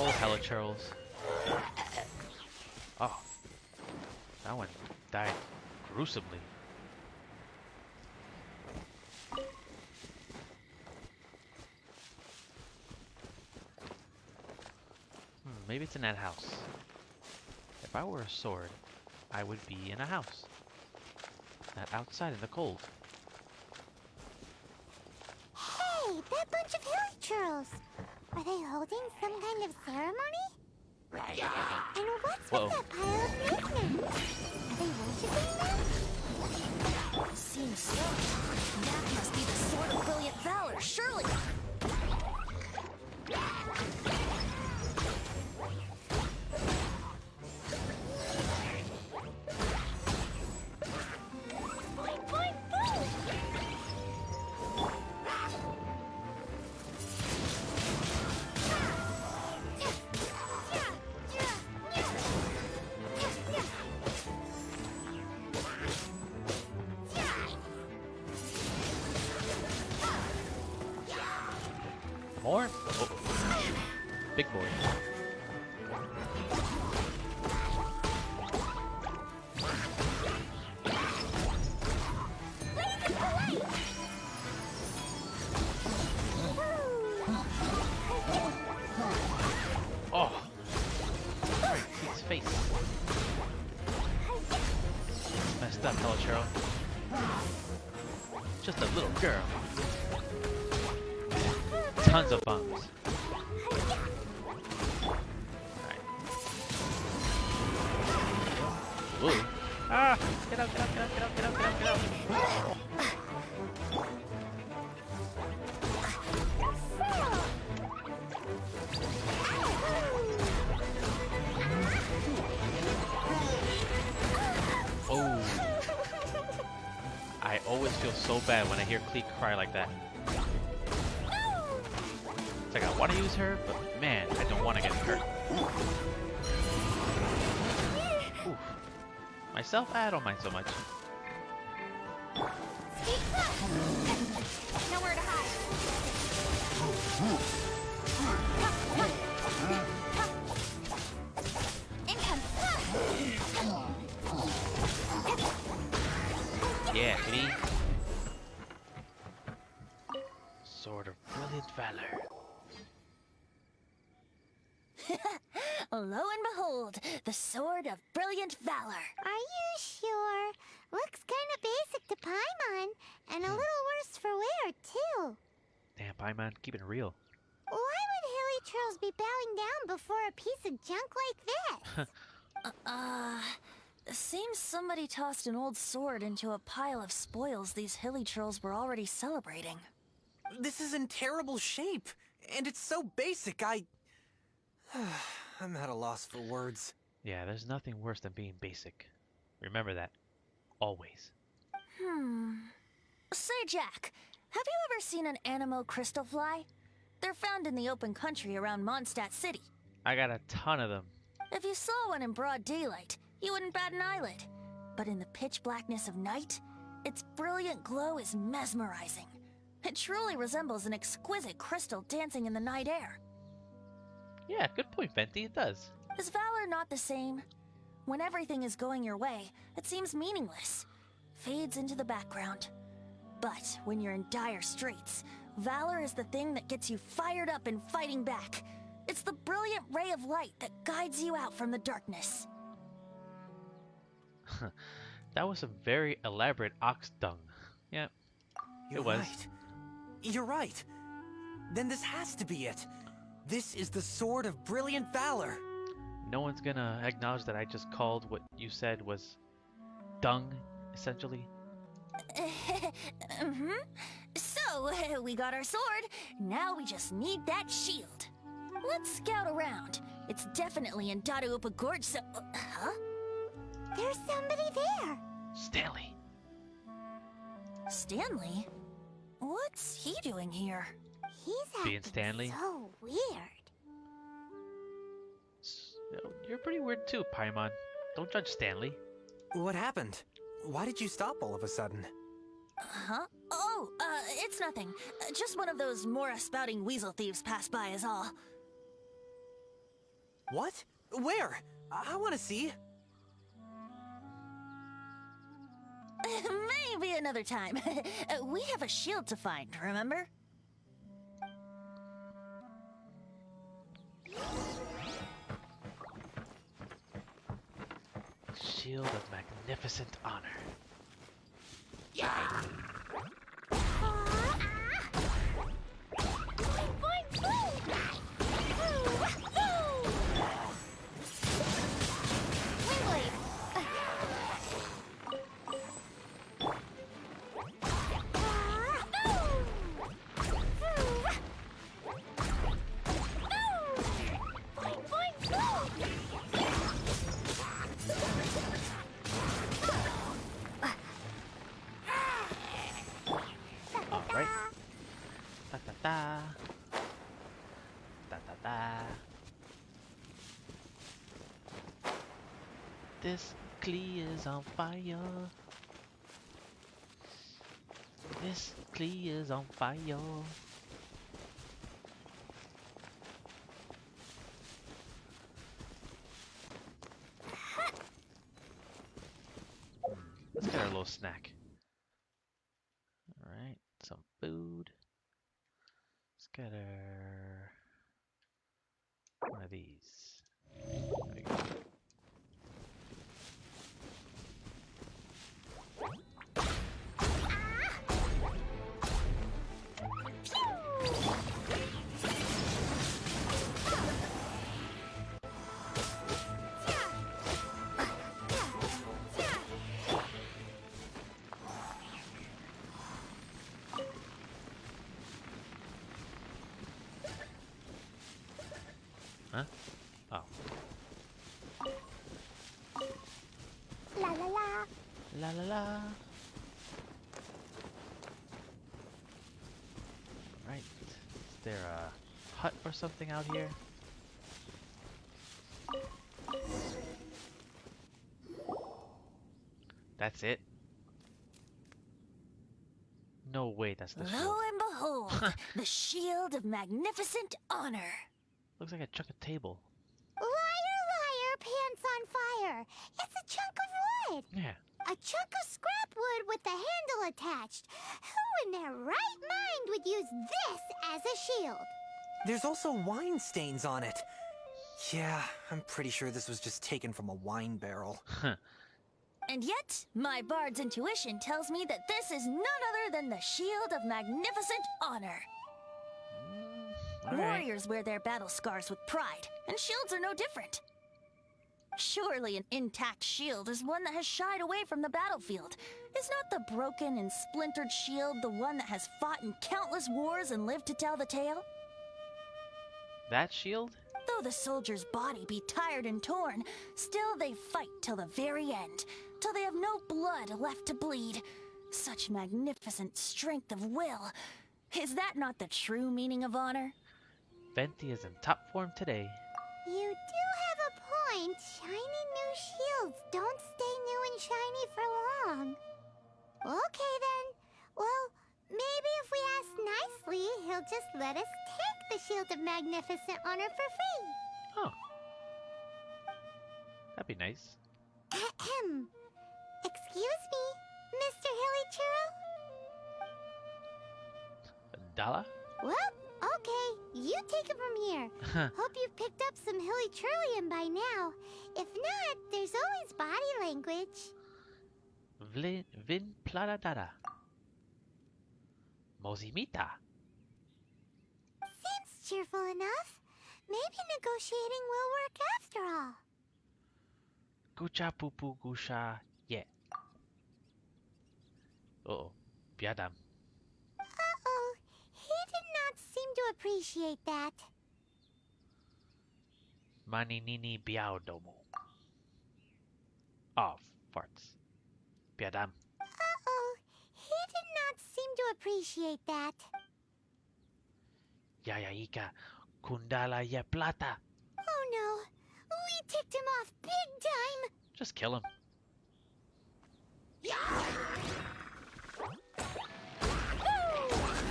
Oh, hello, Charles. Oh, that one died gruesomely. Maybe it's in that house. If I were a sword, I would be in a house. Not outside in the cold.
Hey, that bunch of hill churls. Are they holding some kind of ceremony? And what's
Whoa.
with that pile of knickknacks? Are they worshipping them?
Seems so. That must be the sword of brilliant valor, surely.
More? Oh. Big boy. Oh! Right, his face. Messed up, hello, Cheryl. Just a little girl. Tons of bombs. Alright. Ooh. Ah! Get out, get out, get out, get out, get out, get out, get out. Oh. I always feel so bad when I hear Klee cry like that. It's like I want to use her, but man, I don't want to get hurt. Oof. Myself, I don't mind so much.
Nowhere to hide.
Yeah, kitty. Sword of brilliant valor.
Lo and behold, the sword of brilliant valor.
Are you sure? Looks kinda basic to Paimon, and a little worse for wear, too.
Damn, Paimon, keep it real.
Why would Hilichurls be bowing down before a piece of junk like this?
Seems somebody tossed an old sword into a pile of spoils these hilichurls were already celebrating.
This is in terrible shape, and it's so basic, I'm at a loss for words.
Yeah, there's nothing worse than being basic. Remember that. Always.
Say, Jack, have you ever seen an Anemo crystal fly? They're found in the open country around Mondstadt City.
I got a ton of them.
If you saw one in broad daylight, you wouldn't bat an eyelid. But in the pitch blackness of night, its brilliant glow is mesmerizing. It truly resembles an exquisite crystal dancing in the night air.
Yeah, good point, Venti. It does.
Is valor not the same? When everything is going your way, it seems meaningless, fades into the background. But when you're in dire straits, valor is the thing that gets you fired up and fighting back. It's the brilliant ray of light that guides you out from the darkness.
That was some very elaborate ox dung. Yeah,
You're
it was.
right. You're right. Then this has to be it. This is the Sword of Brilliant Valor.
No one's gonna acknowledge that I just called what you said was dung, essentially.
So, we got our sword. Now we just need that shield. Let's scout around. It's definitely in Dadaupa Gorge, so... huh?
There's somebody there.
Stanley.
Stanley? What's he doing here?
He's
Being
acting
Stanley?
so weird.
You're pretty weird too, Paimon. Don't judge Stanley.
What happened? Why did you stop all of a sudden?
Huh? Oh, it's nothing. Just one of those Mora spouting weasel thieves passed by is all.
What? Where? I want to see.
Maybe another time. We have a shield to find, remember?
Shield of magnificent honor. Alright. Da da da. Da da da. This Klee is on fire. This Klee is on fire. Let's get our little snack. Alright, some food. Let's get one of these. There we go. Huh? Oh.
La la la.
La la la. Right. Is there a hut or something out here? That's it? No way, that's the
Lo
shield.
and behold, the shield of magnificent honor.
Looks like a chunk of table.
Liar, liar, pants on fire. It's a chunk of wood.
Yeah.
A chunk of scrap wood with the handle attached. Who in their right mind would use this as a shield?
There's also wine stains on it. Yeah, I'm pretty sure this was just taken from a wine barrel.
And yet, my bard's intuition tells me that this is none other than the Shield of Magnificent Honor.
All right.
Warriors wear their battle scars with pride, and shields are no different. Surely an intact shield is one that has shied away from the battlefield. Is not the broken and splintered shield the one that has fought in countless wars and lived to tell the tale?
That shield?
Though the soldier's body be tired and torn, still they fight till the very end, till they have no blood left to bleed. Such magnificent strength of will. Is that not the true meaning of honor?
Venti is in top form today.
You do have a point. Shiny new shields don't stay new and shiny for long. Okay then. Well, maybe if we ask nicely, he'll just let us take the Shield of Magnificent Honor for free.
Oh. That'd be nice.
Ahem. Excuse me, Mr. Hilly Churro?
Dala?
Well, okay, you take it from here. Hope you've picked up some Hilly Churlian by now. If not, there's always body language.
Vin Pladadada. Mozimita.
Seems cheerful enough. Maybe negotiating will work after all.
Gucha pupu gusha ye. Uh-oh. Biadam.
Uh-oh, he did not seem to appreciate that.
Mani nini biaudomo. Oh, farts. Biadam.
Uh-oh, he did not seem to appreciate that.
Yayaika kundala ye plata.
Oh no, we ticked him off big time.
Just kill him.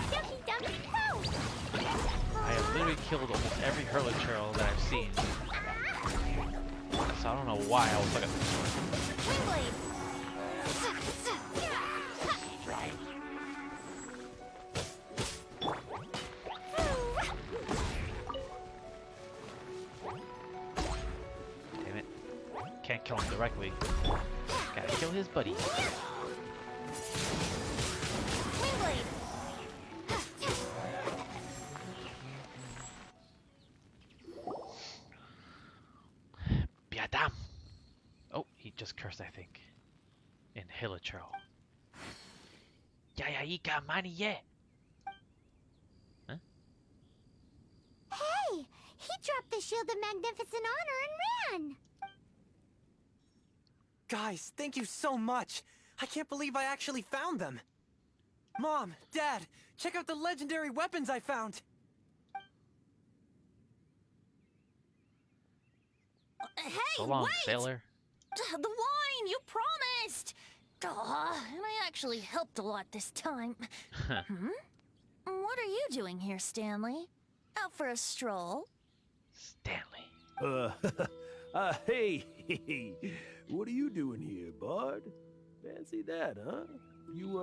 Ducky, ducky, woo!
I have literally killed almost every Hurlachurl that I've seen. So I don't know why I was like
Windblade.
damn it. Can't kill him directly. Gotta kill his buddy.
Windblade.
Biadam. Oh, he just cursed, I think. In Hilichurl. Yayaika mani ye.
Hey, he dropped the Shield of Magnificent Honor and ran.
Guys, thank you so much. I can't believe I actually found them. Mom, Dad, check out the legendary weapons I found.
Hey,
So long,
wait!
sailor.
The wine, you promised! Aw, and I actually helped a lot this time. What are you doing here, Stanley? Out for a stroll?
Stanley.
Hey, what are you doing here, Bard? Fancy that, huh? You,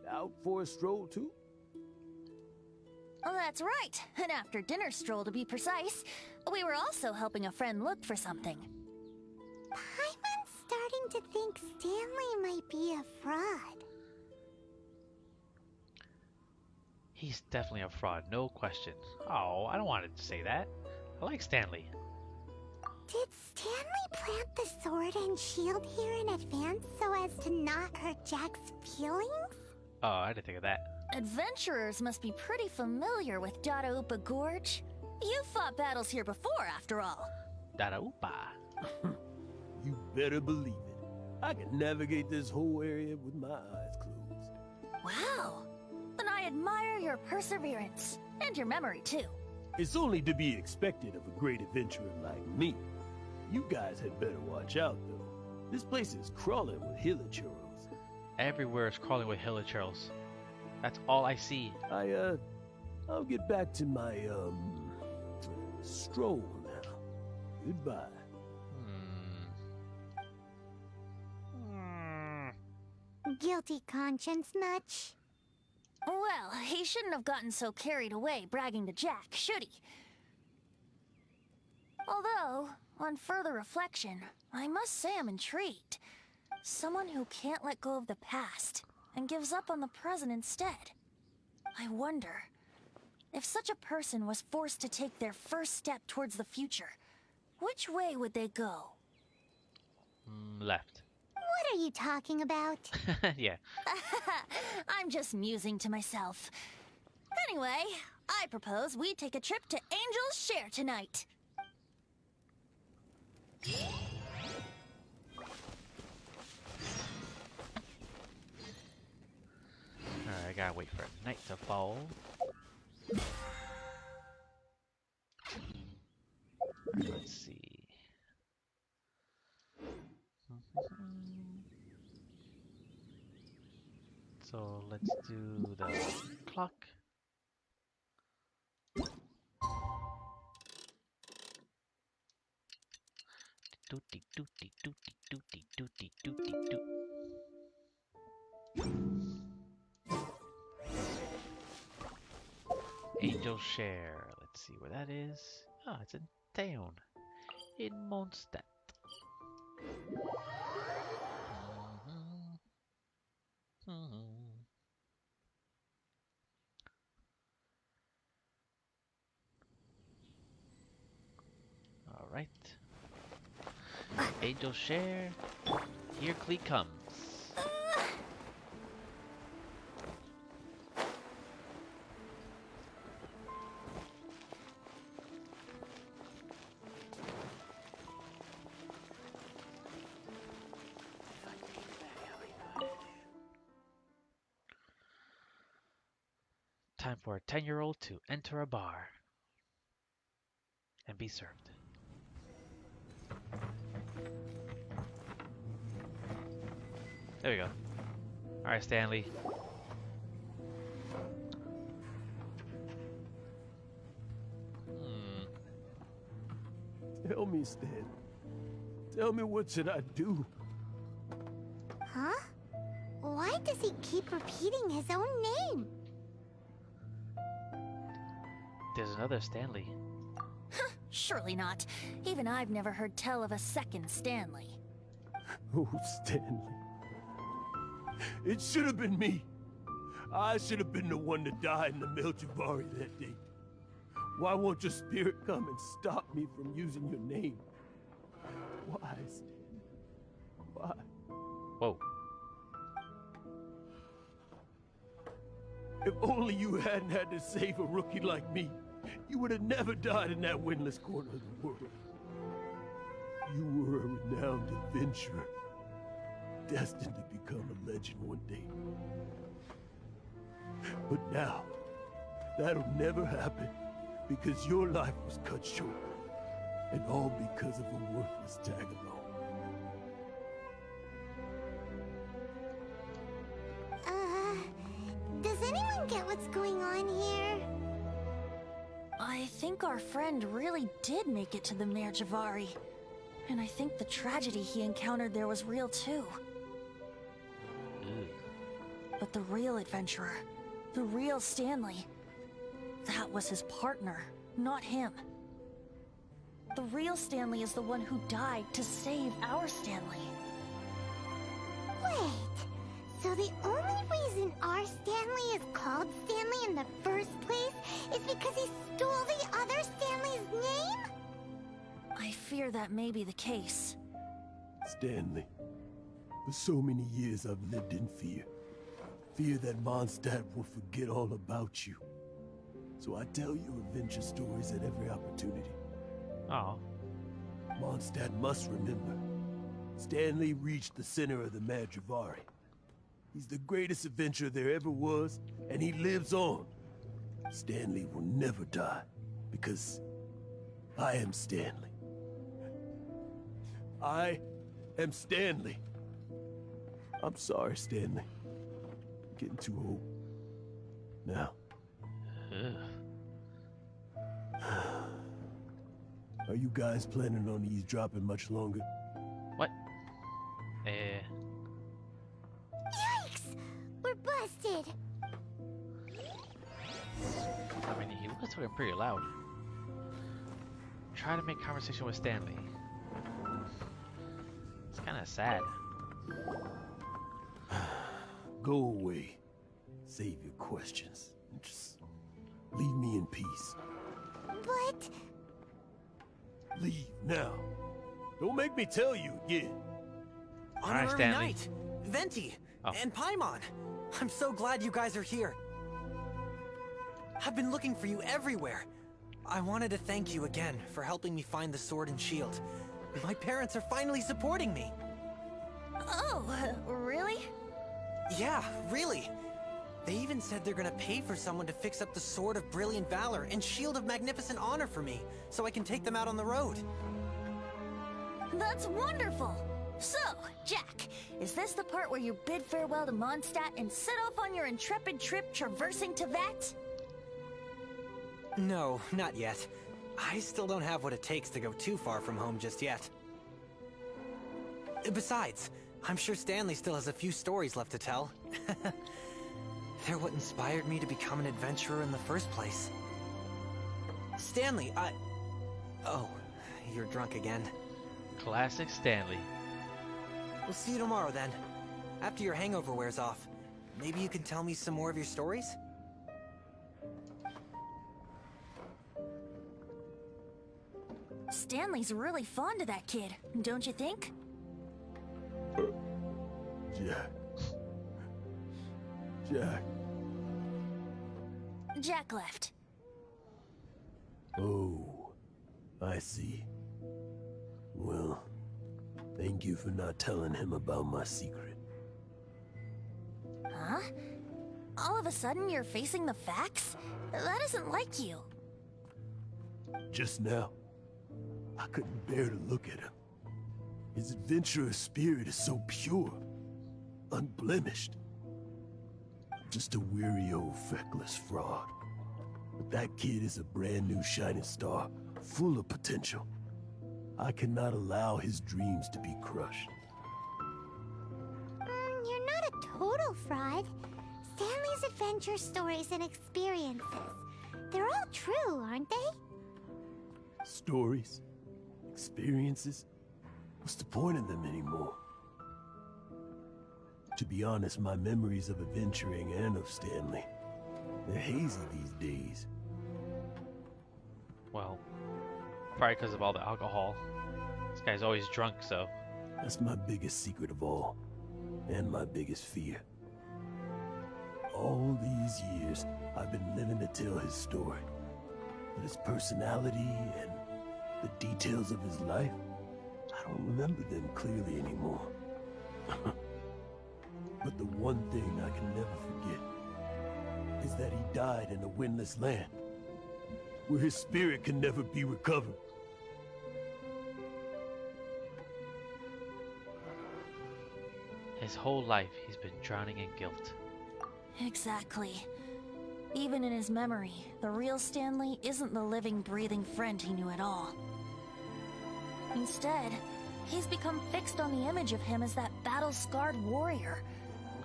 out for a stroll too?
Oh, that's right. An after-dinner stroll, to be precise. We were also helping a friend look for something.
Paimon's starting to think Stanley might be a fraud.
He's definitely a fraud, no question. Oh, I don't want to say that. I like Stanley.
Did Stanley plant the sword and shield here in advance so as to not hurt Jack's feelings?
Oh, I didn't think of that.
Adventurers must be pretty familiar with Dadaupa Gorge. You fought battles here before, after all.
Dadaupa.
You better believe it. I can navigate this whole area with my eyes closed.
Wow. Then I admire your perseverance. And your memory, too.
It's only to be expected of a great adventurer like me. You guys had better watch out, though. This place is crawling with hilichurls.
Everywhere is crawling with Hilichurls. That's all I see.
I'll get back to my, stroll now. Goodbye.
Guilty conscience much?
Well, he shouldn't have gotten so carried away bragging to Jack, should he? Although, on further reflection, I must say I'm intrigued. Someone who can't let go of the past and gives up on the present instead. I wonder, if such a person was forced to take their first step towards the future, which way would they go?
Left.
What are you talking about?
Yeah.
I'm just musing to myself. Anyway, I propose we take a trip to Angel's Share tonight.
Alright, I gotta wait for night to fall. Let's see. So let's do the clock. Dooty dooty dooty dooty dooty dooty doo. Angel Share. Let's see where that is. Ah, it's in town. In Mondstadt. All right. Angel Share. Here Klee comes. Time for a 10-year-old to enter a bar and be served. There we go. Alright, Stanley.
Tell me, Stan. Tell me, what should I do?
Huh? Why does he keep repeating his own name?
There's another Stanley.
Surely not. Even I've never heard tell of a second Stanley.
Oh, Stanley. It should have been me. I should have been the one to die in the Melchivari that day. Why won't your spirit come and stop me from using your name? Why, Stanley? Why?
Whoa.
If only you hadn't had to save a rookie like me, you would have never died in that windless corner of the world. You were a renowned adventurer, destined to become a legend one day. But now, that'll never happen, because your life was cut short, and all because of a worthless tag-along.
Does anyone get what's going on here?
I think our friend really did make it to the Mare Javari. And I think the tragedy he encountered there was real too. But the real adventurer, the real Stanley, that was his partner, not him. The real Stanley is the one who died to save our Stanley.
Wait, so the only reason our Stanley is called Stanley in the first place is because he stole the other Stanley's name?
I fear that may be the case.
Stanley, for so many years I've lived in fear. Fear that Mondstadt will forget all about you. So I tell you adventure stories at every opportunity.
Oh.
Mondstadt must remember. Stanley reached the center of the Mare Javari. He's the greatest adventurer there ever was, and he lives on. Stanley will never die, because I am Stanley. I am Stanley. I'm sorry, Stanley. I'm getting too old. Now. Are you guys planning on eavesdropping much longer?
What?
Yikes! We're busted!
I mean, he was talking pretty loud. Try to make conversation with Stanley. It's kind of sad.
Go away. Save your questions. Just leave me in peace.
But...
Leave now. Don't make me tell you again.
Alright,
Honorary
Stanley.
Knight, Venti,
Oh.
and Paimon. I'm so glad you guys are here. I've been looking for you everywhere. I wanted to thank you again for helping me find the sword and shield. My parents are finally supporting me.
Oh, really?
Yeah, really. They even said they're gonna pay for someone to fix up the Sword of Brilliant Valor and Shield of Magnificent Honor for me, so I can take them out on the road.
That's wonderful! So, Jack, is this the part where you bid farewell to Mondstadt and set off on your intrepid trip traversing Teyvat?
No, not yet. I still don't have what it takes to go too far from home just yet. Besides, I'm sure Stanley still has a few stories left to tell. They're what inspired me to become an adventurer in the first place. Stanley, Oh, you're drunk again.
Classic Stanley.
We'll see you tomorrow then. After your hangover wears off. Maybe you can tell me some more of your stories?
Stanley's really fond of that kid, don't you think?
Jack. Jack.
Jack left.
Oh, I see. Well, thank you for not telling him about my secret.
Huh? All of a sudden you're facing the facts? That isn't like you.
Just now, I couldn't bear to look at him. His adventurous spirit is so pure, unblemished. Just a weary old feckless fraud. But that kid is a brand new shining star, full of potential. I cannot allow his dreams to be crushed.
You're not a total fraud. Stanley's adventure stories and experiences. They're all true, aren't they?
Stories? Experiences? What's the point of them anymore? To be honest, my memories of adventuring and of Stanley, they're hazy these days.
Well, probably because of all the alcohol. This guy's always drunk, so.
That's my biggest secret of all, and my biggest fear. All these years, I've been living to tell his story. But his personality and the details of his life, I don't remember them clearly anymore. But the one thing I can never forget is that he died in a windless land, where his spirit can never be recovered.
His whole life, he's been drowning in guilt.
Exactly. Even in his memory, the real Stanley isn't the living, breathing friend he knew at all. Instead, he's become fixed on the image of him as that battle-scarred warrior.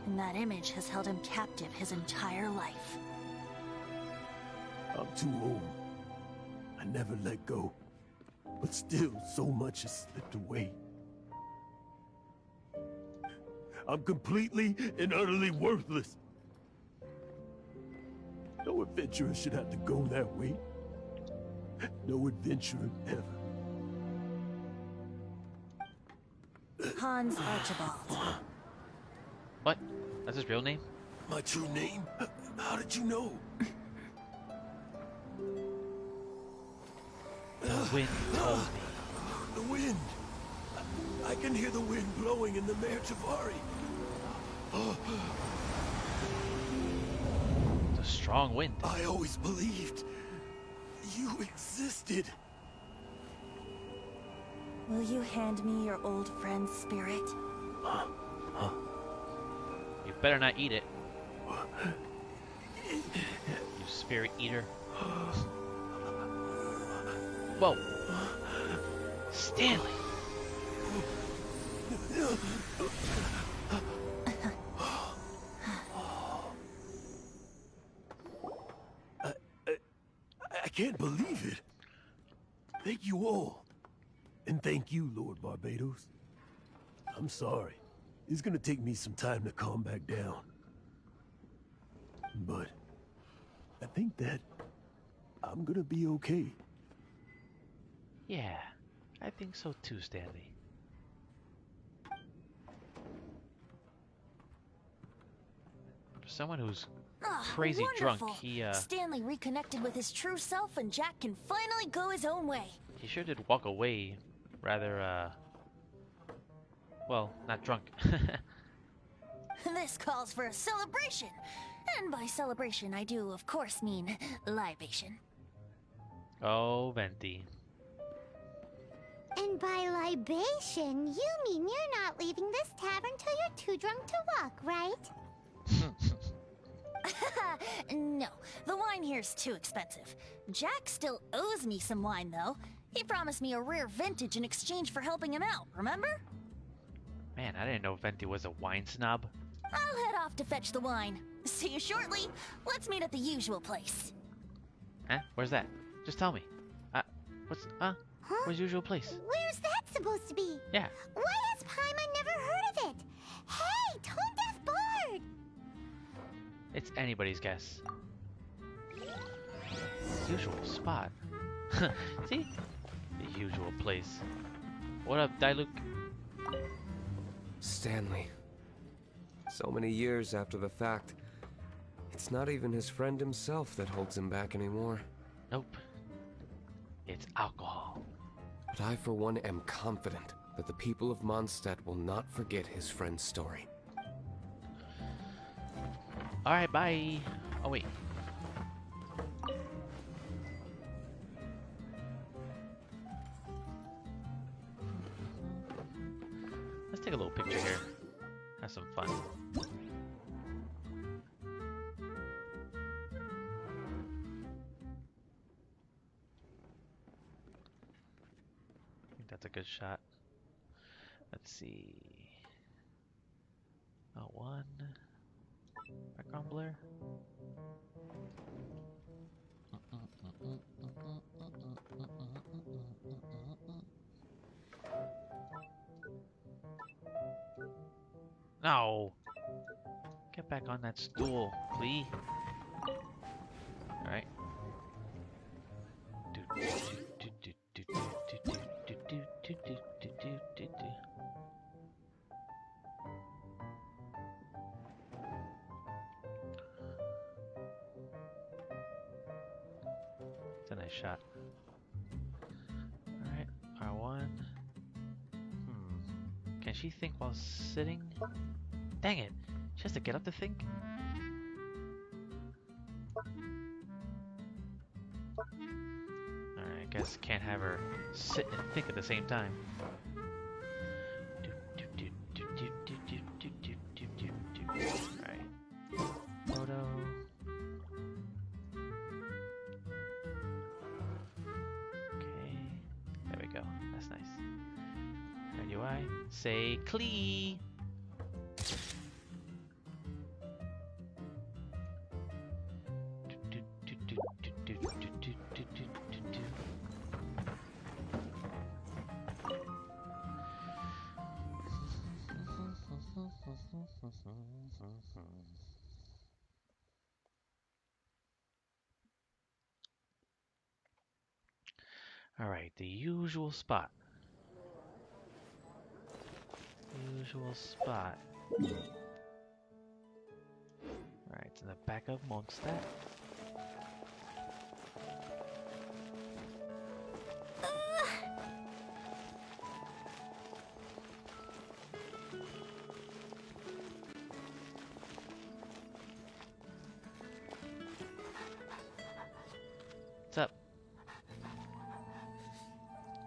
And that image has held him captive his entire life.
I'm too old. I never let go. But still, so much has slipped away. I'm completely and utterly worthless. No adventurer should have to go that way. No adventurer ever.
Hans Archibald.
What? That's his real name?
My true name? How did you know?
The wind told me.
The wind. I can hear the wind blowing in the Mare Javari.
It's a strong wind.
I always believed you existed.
Will you hand me your old friend's spirit?
You better not eat it. You spirit eater. Whoa. Stanley!
I can't believe it. Thank you all. And thank you, Lord Barbados. I'm sorry. It's gonna take me some time to calm back down. But I think that I'm gonna be okay.
Yeah, I think so too, Stanley. For someone who's crazy drunk,
wonderful. Stanley reconnected with his true self and Jack can finally go his own way.
he sure did walk away rather, well, not drunk.
This calls for a celebration. And by celebration, I do, of course, mean libation.
Oh, Venti.
And by libation, you mean you're not leaving this tavern till you're too drunk to walk, right?
No, the wine here's too expensive. Jack still owes me some wine, though. He promised me a rare vintage in exchange for helping him out, remember?
Man, I didn't know Venti was a wine snob.
I'll head off to fetch the wine. See you shortly. Let's meet at the usual place.
Huh? Where's that? Just tell me.
Huh?
Where's the usual place?
Where's that supposed to be?
Yeah.
Why has Paimon never heard of it? Hey, Tone Deaf Bard!
It's anybody's guess. Usual spot. See? The usual place. What up, Diluc?
Stanley. So many years after the fact, it's not even his friend himself that holds him back anymore.
Nope. It's alcohol.
But I, for one, am confident that the people of Mondstadt will not forget his friend's story.
Alright, bye. Oh, wait. Let's take a little picture here. Have some fun. I think that's a good shot. Let's see. Oh, one. Background blur. No! Get back on that stool, Klee. Alright. It's a nice shot. Alright, R1. Can she think while sitting? Dang it! She has to get up to think? Alright, I guess can't have her sit and think at the same time. Alright. Photo. Okay. There we go. That's nice. How do I say Klee? Alright, the usual spot. Usual spot. Alright, it's in the back of Mondstadt. What's up?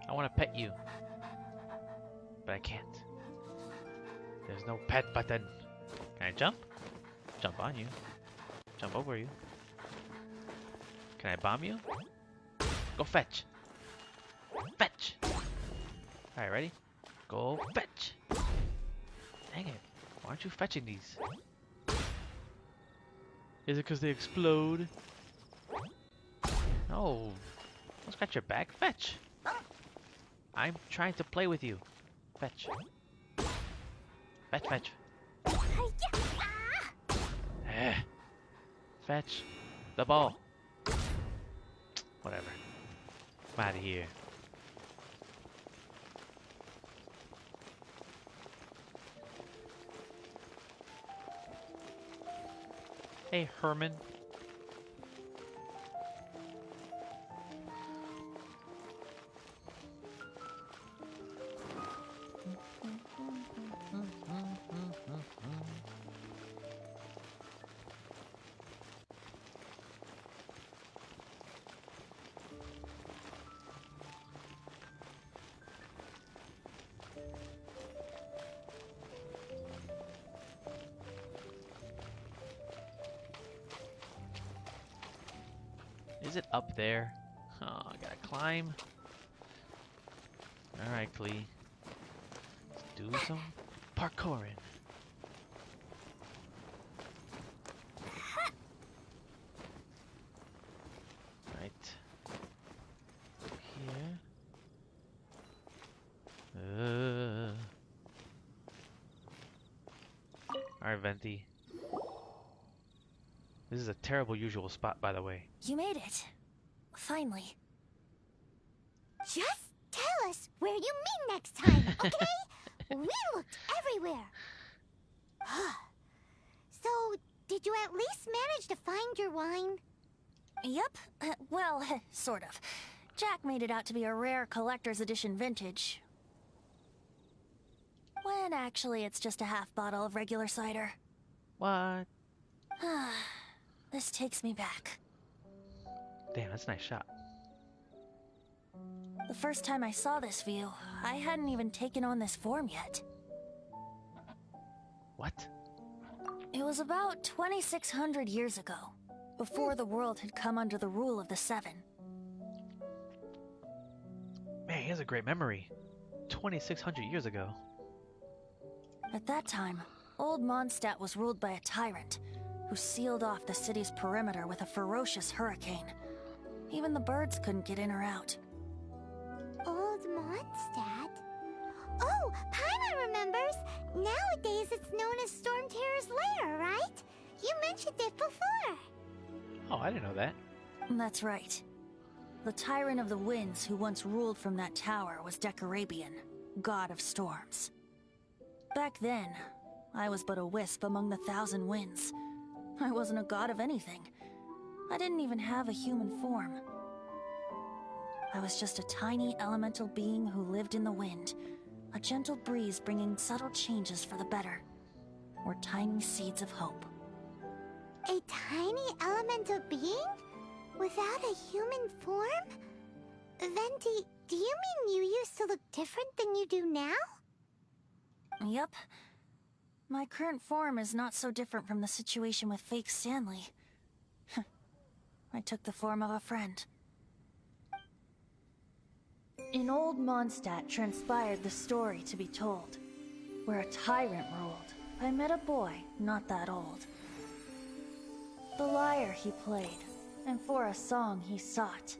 I want to pet you, but I can't. There's no pet button. Can I jump? Jump on you. Jump over you. Can I bomb you? Go fetch. Fetch. Alright, ready? Go fetch. Dang it. Why aren't you fetching these? Is it because they explode? No. Don't scratch your back. Fetch. I'm trying to play with you. Fetch. Fetch, fetch. Eh. Fetch the ball. Whatever. I'm out of here. Hey, Herman. Is it up there? Oh, I gotta climb. Alright, Klee. Let's do some parkouring. Right. Here. Alright, Venti. This is a terrible usual spot, by the way.
You made it. Finally.
Just tell us where you meet next time, okay? We looked everywhere. So, did you at least manage to find your wine?
Yep. Well, sort of. Jack made it out to be a rare collector's edition vintage. When actually it's just a half bottle of regular cider.
What?
This takes me back.
Damn, that's a nice shot.
The first time I saw this view, I hadn't even taken on this form yet.
What?
It was about 2,600 years ago, before the world had come under the rule of the Seven.
Man, he has a great memory. 2,600 years ago.
At that time, Old Mondstadt was ruled by a tyrant, who sealed off the city's perimeter with a ferocious hurricane. Even the birds couldn't get in or out.
Old Mondstadt? Oh, Paimon remembers! Nowadays it's known as Storm Terror's lair, right? You mentioned it before.
Oh, I didn't know that.
That's right. The Tyrant of the Winds who once ruled from that tower was Decarabian, god of storms. Back then, I was but a wisp among the thousand winds. I wasn't a god of anything. I didn't even have a human form. I was just a tiny elemental being who lived in the wind, a gentle breeze bringing subtle changes for the better, or tiny seeds of hope.
A tiny elemental being? Without a human form? Venti, do you mean you used to look different than you do now?
Yep. My current form is not so different from the situation with fake Stanley. I took the form of a friend. In Old Mondstadt transpired the story to be told. Where a tyrant ruled, I met a boy not that old. The lyre he played, and for a song he sought.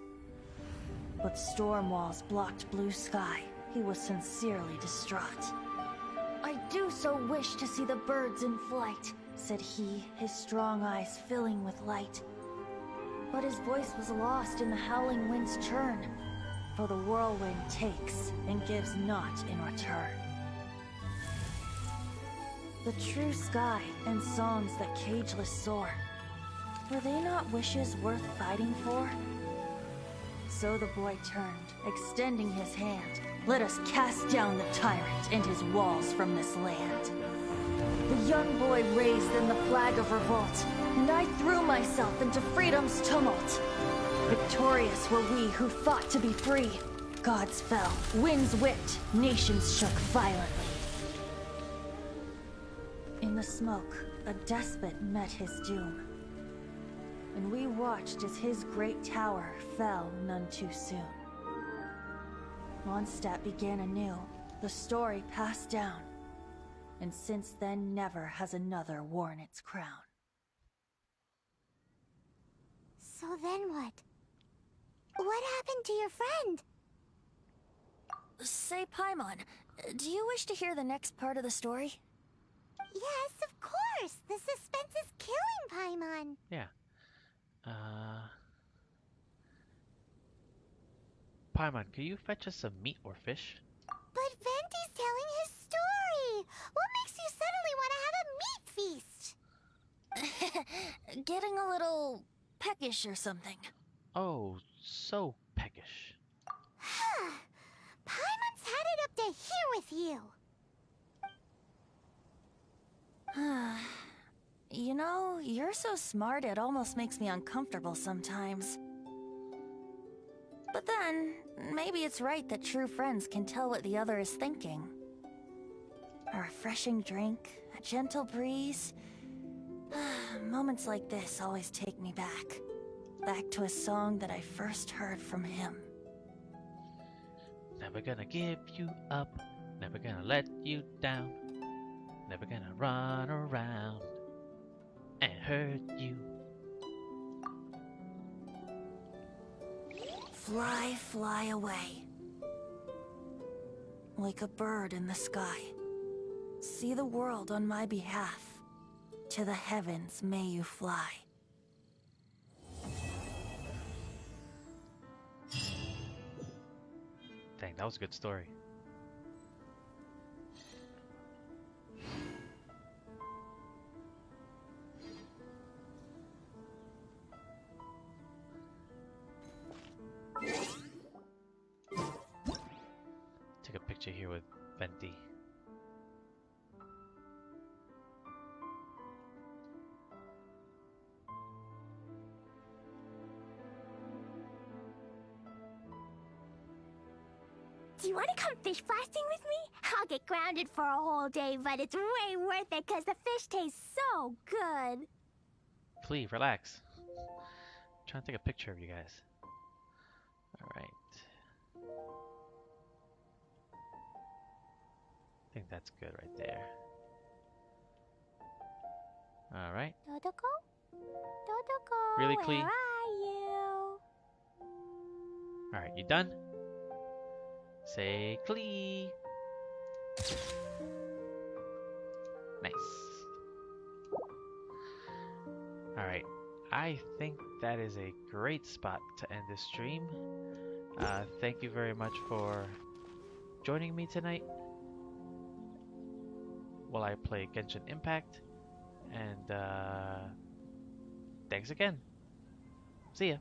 But storm walls blocked blue sky, he was sincerely distraught. I do so wish to see the birds in flight, said he, his strong eyes filling with light. But his voice was lost in the howling wind's churn, for the whirlwind takes and gives not in return. The true sky and songs that cageless soar, were they not wishes worth fighting for? So the boy turned, extending his hand. Let us cast down the tyrant and his walls from this land. The young boy raised then the flag of revolt, and I threw myself into freedom's tumult. Victorious were we who fought to be free. Gods fell, winds whipped, nations shook violently. In the smoke, a despot met his doom, and we watched as his great tower fell none too soon. Mondstadt began anew, the story passed down, and since then never has another worn its crown.
So then what? What happened to your friend?
Say, Paimon, do you wish to hear the next part of the story?
Yes, of course. The suspense is killing Paimon.
Yeah. Paimon, can you fetch us some meat or fish?
But Venti's telling his story. What makes you suddenly want to have a meat feast?
Getting a little peckish or something.
Oh, so peckish.
Paimon's had it up to here with you.
You know, you're so smart it almost makes me uncomfortable sometimes. But then, maybe it's right that true friends can tell what the other is thinking. A refreshing drink, a gentle breeze. Moments like this always take me back. Back to a song that I first heard from him.
Never gonna give you up, never gonna let you down, never gonna run around and hurt you.
Fly, fly away. Like a bird in the sky. See the world on my behalf. To the heavens may you fly.
Dang, that was a good story. Take a picture here with Venti.
Do you want to come fish blasting with me? I'll get grounded for a whole day, but it's way worth it because the fish tastes so good.
Klee, relax. I'm trying to take a picture of you guys. Alright. I think that's good right there. Alright.
Dodoko? Dodoko,
Really, Klee?
where are you?
Alright, you done? Say Klee. Nice. Alright, I think that is a great spot to end this stream. Thank you very much for joining me tonight while I play Genshin Impact. And thanks again. See ya.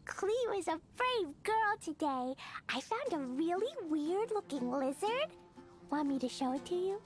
Klee was a brave girl today. I found a really weird looking lizard. Want me to show it to you?